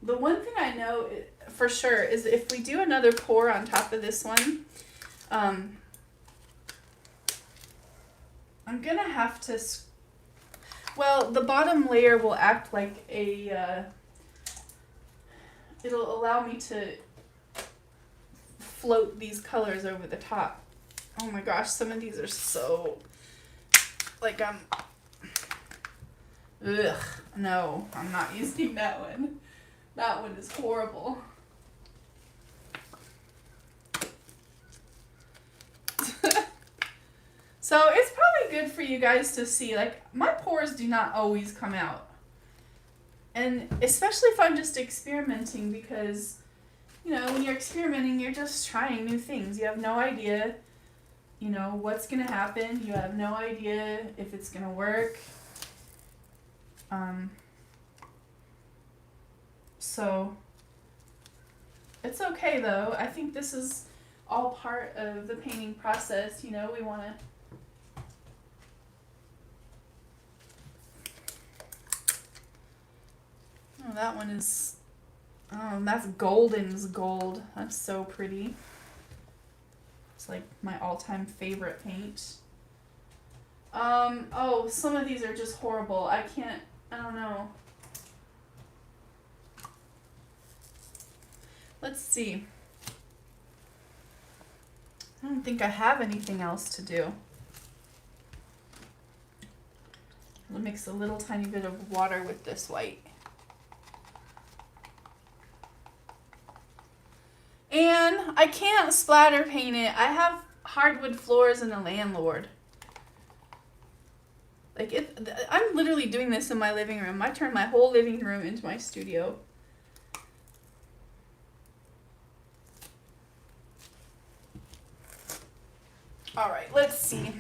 The one thing I know for sure is if we do another pour on top of this one, I'm gonna have to, well, the bottom layer will act like a, it'll allow me to float these colors over the top. Oh my gosh, some of these are so, like ugh, no, I'm not using that one. That one is horrible. So it's probably good for you guys to see, like, my pores do not always come out. And especially if I'm just experimenting, because, you know, when you're experimenting, you're just trying new things. You have no idea, you know, what's going to happen. You have no idea if it's going to work. So it's okay, though. I think this is all part of the painting process. You know, we want to... Oh, that one is... Oh, that's Golden's Gold. That's so pretty. It's like my all-time favorite paint. Oh, some of these are just horrible. I don't know. Let's see. I don't think I have anything else to do. I'll mix a little tiny bit of water with this white. And I can't splatter paint it. I have hardwood floors and a landlord. Like, I'm literally doing this in my living room. I turned my whole living room into my studio. All right, let's see.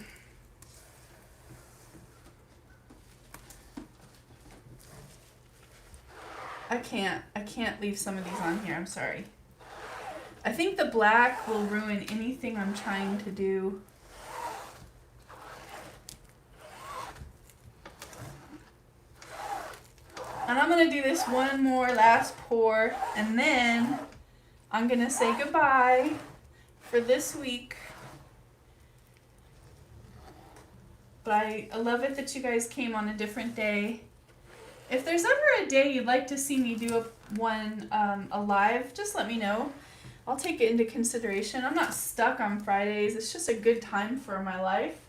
I can't leave some of these on here. I'm sorry. I think the black will ruin anything I'm trying to do. And I'm going to do this one more last pour, and then I'm going to say goodbye for this week. But I love it that you guys came on a different day. If there's ever a day you'd like to see me do one live, just let me know. I'll take it into consideration. I'm not stuck on Fridays. It's just a good time for my life.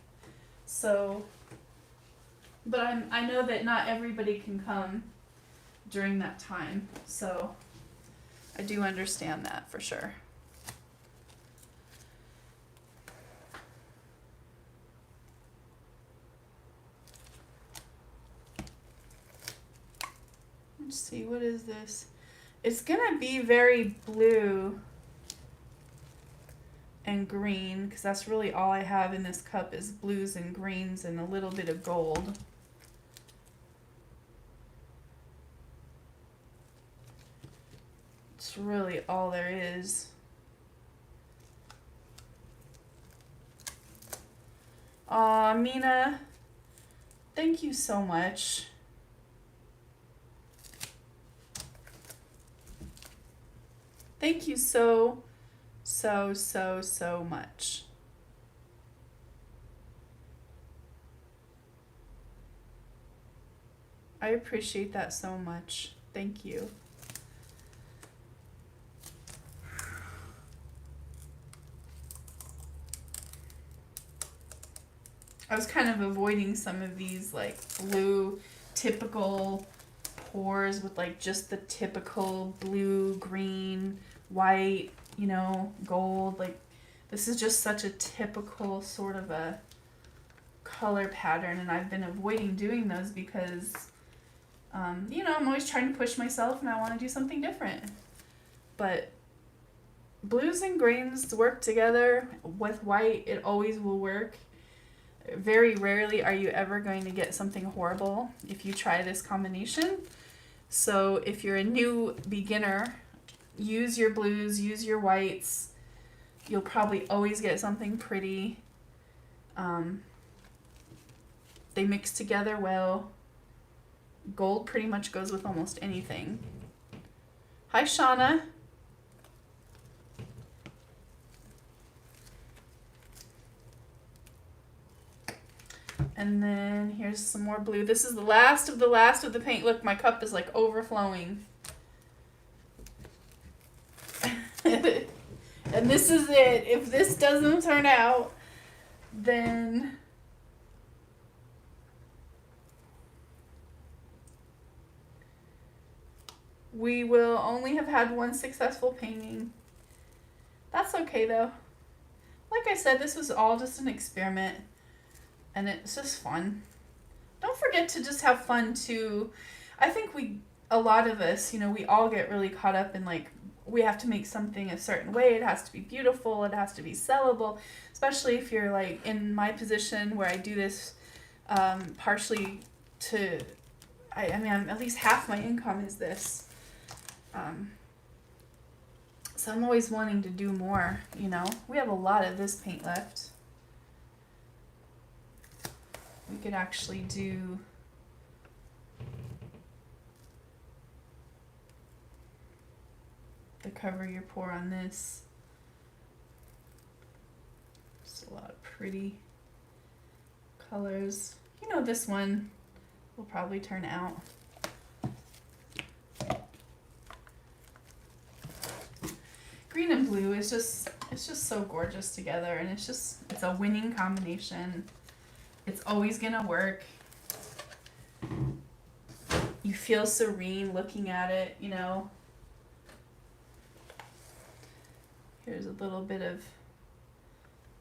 So, but I know that not everybody can come during that time. So I do understand that for sure. Let's see, what is this? It's gonna be very blue and green, because that's really all I have in this cup is blues and greens and a little bit of gold. It's really all there is. Aw, Mina, thank you so much. Thank you so much. I appreciate that so much. Thank you. I was kind of avoiding some of these like blue typical pours with like just the typical blue, green, white, you know, gold. Like this is just such a typical sort of a color pattern, and I've been avoiding doing those because you know, I'm always trying to push myself and I want to do something different. But blues and greens work together with white. It always will work. Very rarely are you ever going to get something horrible if you try this combination. So if you're a new beginner, use your blues, use your whites. You'll probably always get something pretty. They mix together well. Gold pretty much goes with almost anything. Hi, Shauna. And then here's some more blue. This is the last of the paint. Look, my cup is like overflowing. And this is it. If this doesn't turn out, then we will only have had one successful painting. That's okay though. Like I said, this was all just an experiment. And it's just fun. Don't forget to just have fun too. I think a lot of us, you know, we all get really caught up in like, we have to make something a certain way. It has to be beautiful. It has to be sellable. Especially if you're like in my position where I do this partially to, I mean, at least half my income is this. So I'm always wanting to do more, you know. We have a lot of this paint left. We could actually do the cover your pour on this. Just a lot of pretty colors. You know, this one will probably turn out. Green and blue is just, it's just so gorgeous together, and it's a winning combination. It's always gonna work. You feel serene looking at it, you know. Here's a little bit of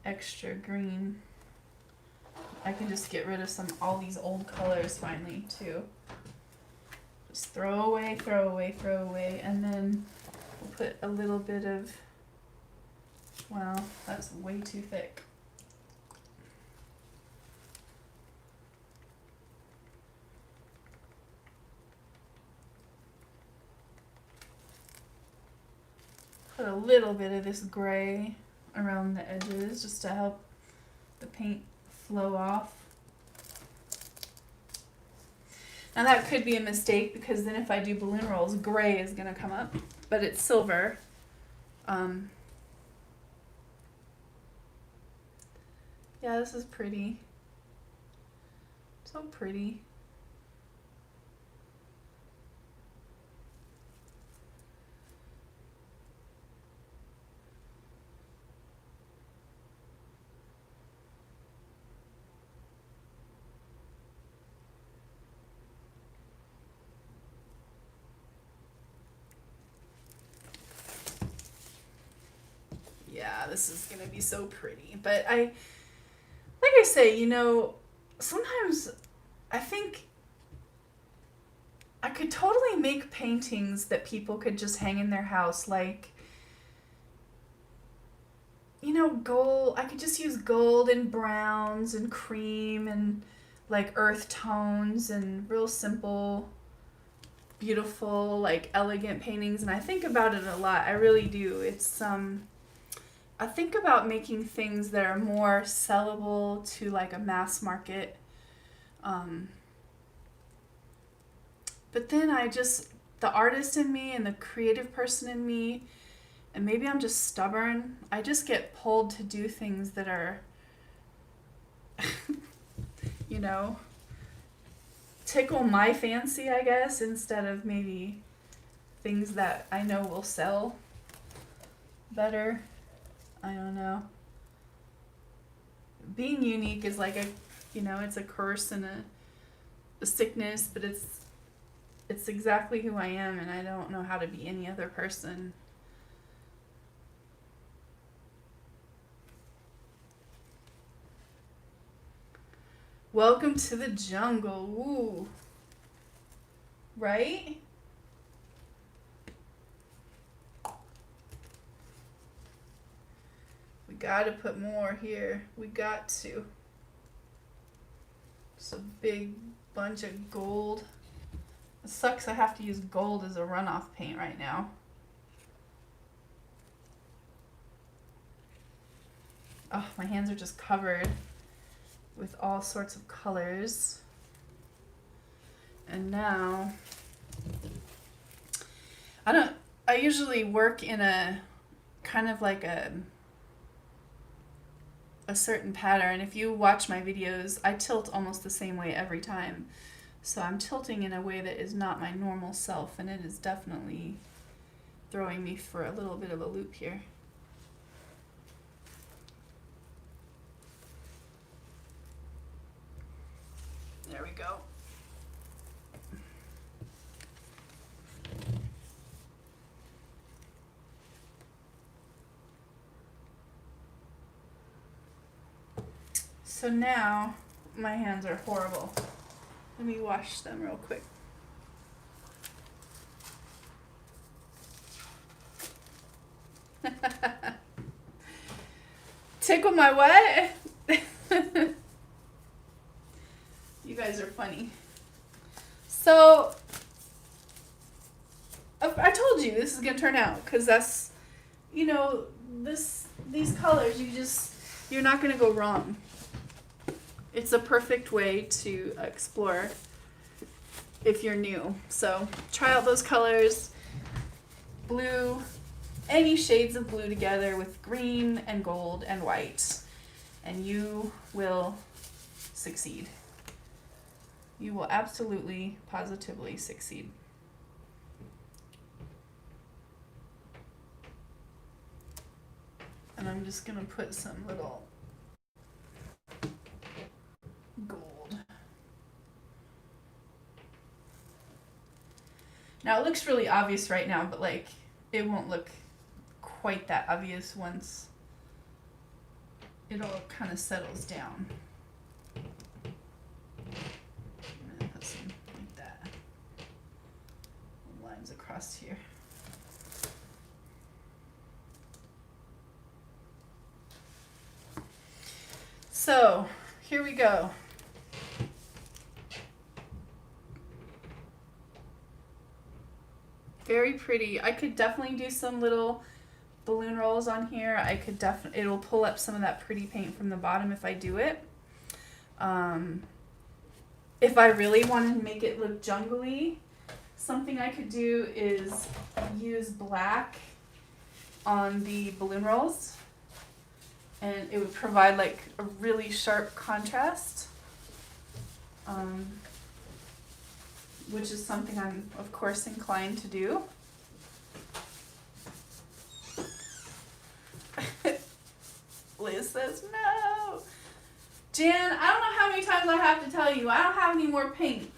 extra green. I can just get rid of all these old colors finally too. Just throw away, and then we'll put a little bit of, well, that's way too thick. Put a little bit of this gray around the edges just to help the paint flow off. Now that could be a mistake because then if I do balloon rolls, gray is going to come up, but it's silver. Yeah, this is pretty. So pretty. Yeah, this is gonna be so pretty. But like I say, you know, sometimes I think I could totally make paintings that people could just hang in their house, like, you know, gold. I could just use gold and browns and cream and like earth tones and real simple, beautiful, like elegant paintings. And I think about it a lot. I really do. It's I think about making things that are more sellable to like a mass market. But then the artist in me and the creative person in me, and maybe I'm just stubborn, I just get pulled to do things that are, you know, tickle my fancy, I guess, instead of maybe things that I know will sell better. I don't know. Being unique is like it's a curse and a sickness, but it's exactly who I am, and I don't know how to be any other person. Welcome to the jungle. Ooh. Right? We gotta put more here. We got to. It's a big bunch of gold. It sucks I have to use gold as a runoff paint right now. Oh, my hands are just covered with all sorts of colors. And now, I usually work in a kind of like a certain pattern. If you watch my videos, I tilt almost the same way every time. So I'm tilting in a way that is not my normal self, and it is definitely throwing me for a little bit of a loop here. There we go. So now my hands are horrible. Let me wash them real quick. Tickle my what? You guys are funny. So I told you this is gonna turn out, because that's, these colors, you're not gonna go wrong. It's a perfect way to explore if you're new. So try out those colors. Blue, any shades of blue together with green and gold and white, and you will succeed. You will absolutely, positively succeed. And I'm just gonna put some little gold. Now it looks really obvious right now, but like it won't look quite that obvious once it all kind of settles down. I'm gonna put some like that. Lines across here. So here we go. Very pretty. I could definitely do some little balloon rolls on here. I could definitely, it'll pull up some of that pretty paint from the bottom if I do it. If I really wanted to make it look jungly, something I could do is use black on the balloon rolls, and it would provide like a really sharp contrast, which is something I'm of course inclined to do. Liz says no. Jan, I don't know how many times I have to tell you, I don't have any more paint.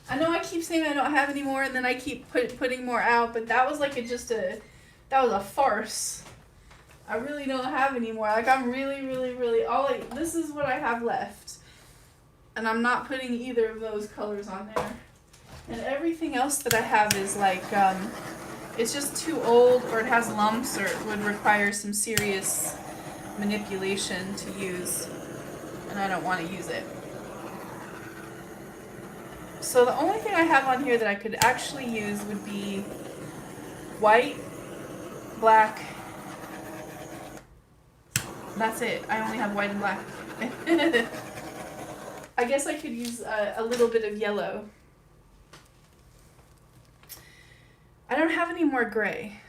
I know I keep saying I don't have any more, and then I keep putting more out, but that was like that was a farce. I really don't have any more. Like I'm really, this is what I have left. And I'm not putting either of those colors on there. And everything else that I have is like, it's just too old, or it has lumps, or it would require some serious manipulation to use. And I don't want to use it. So the only thing I have on here that I could actually use would be white, black. That's it. I only have white and black. I guess I could use a little bit of yellow. I don't have any more gray.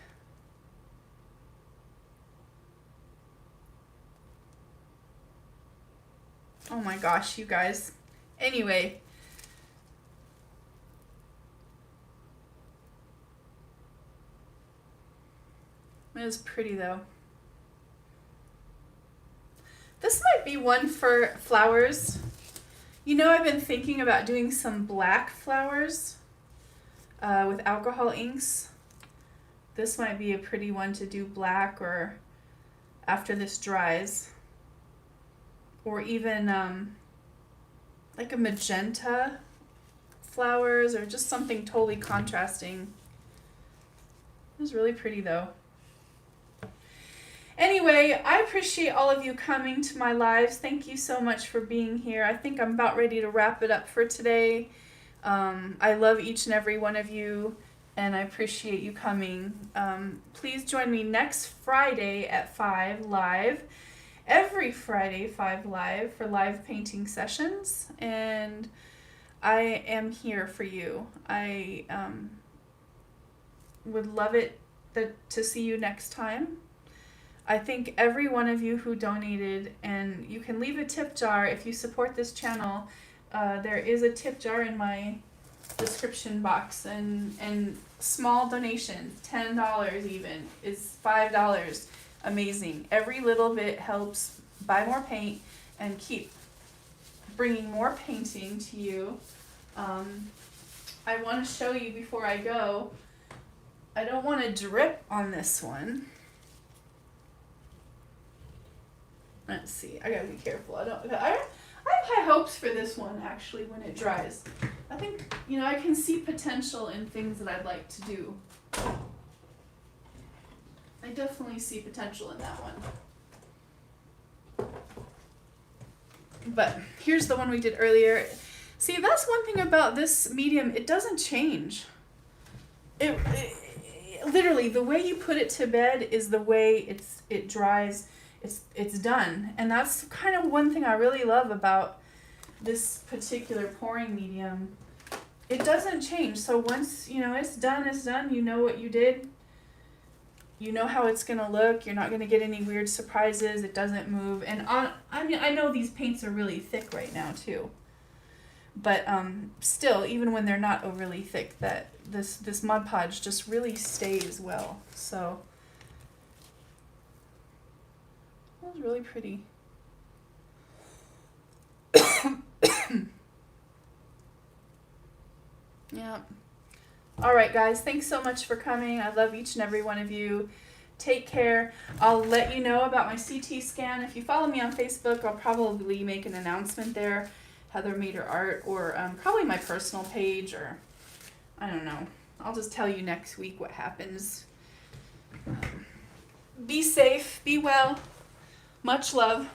Oh my gosh, you guys. Anyway. It was pretty though. This might be one for flowers. You know, I've been thinking about doing some black flowers with alcohol inks. This might be a pretty one to do black, or after this dries. Or even like a magenta flowers, or just something totally contrasting. It was really pretty though. Anyway, I appreciate all of you coming to my lives. Thank you so much for being here. I think I'm about ready to wrap it up for today. I love each and every one of you, and I appreciate you coming. Please join me next Friday at 5 live. Every Friday, 5 live, for live painting sessions. And I am here for you. I would love it to see you next time. I thank every one of you who donated, and you can leave a tip jar if you support this channel. There is a tip jar in my description box, and small donations, $10 even, is $5. Amazing. Every little bit helps buy more paint and keep bringing more painting to you. I want to show you before I go. I don't want to drip on this one. Let's see. I gotta be careful. I have high hopes for this one actually when it dries. I think, you know, I can see potential in things that I'd like to do. I definitely see potential in that one. But here's the one we did earlier. See, that's one thing about this medium. It doesn't change. It literally, the way you put it to bed is the way it dries. It's done. And that's kind of one thing I really love about this particular pouring medium. It doesn't change. So once, you know, it's done, you know what you did. You know how it's going to look. You're not going to get any weird surprises. It doesn't move. And I mean, I know these paints are really thick right now too. But still, even when they're not overly thick, that this Mod Podge just really stays well. So that was really pretty. Yeah. All right, guys. Thanks so much for coming. I love each and every one of you. Take care. I'll let you know about my CT scan. If you follow me on Facebook, I'll probably make an announcement there. Heather Mater Art, or probably my personal page, or I don't know. I'll just tell you next week what happens. Be safe. Be well. Much love.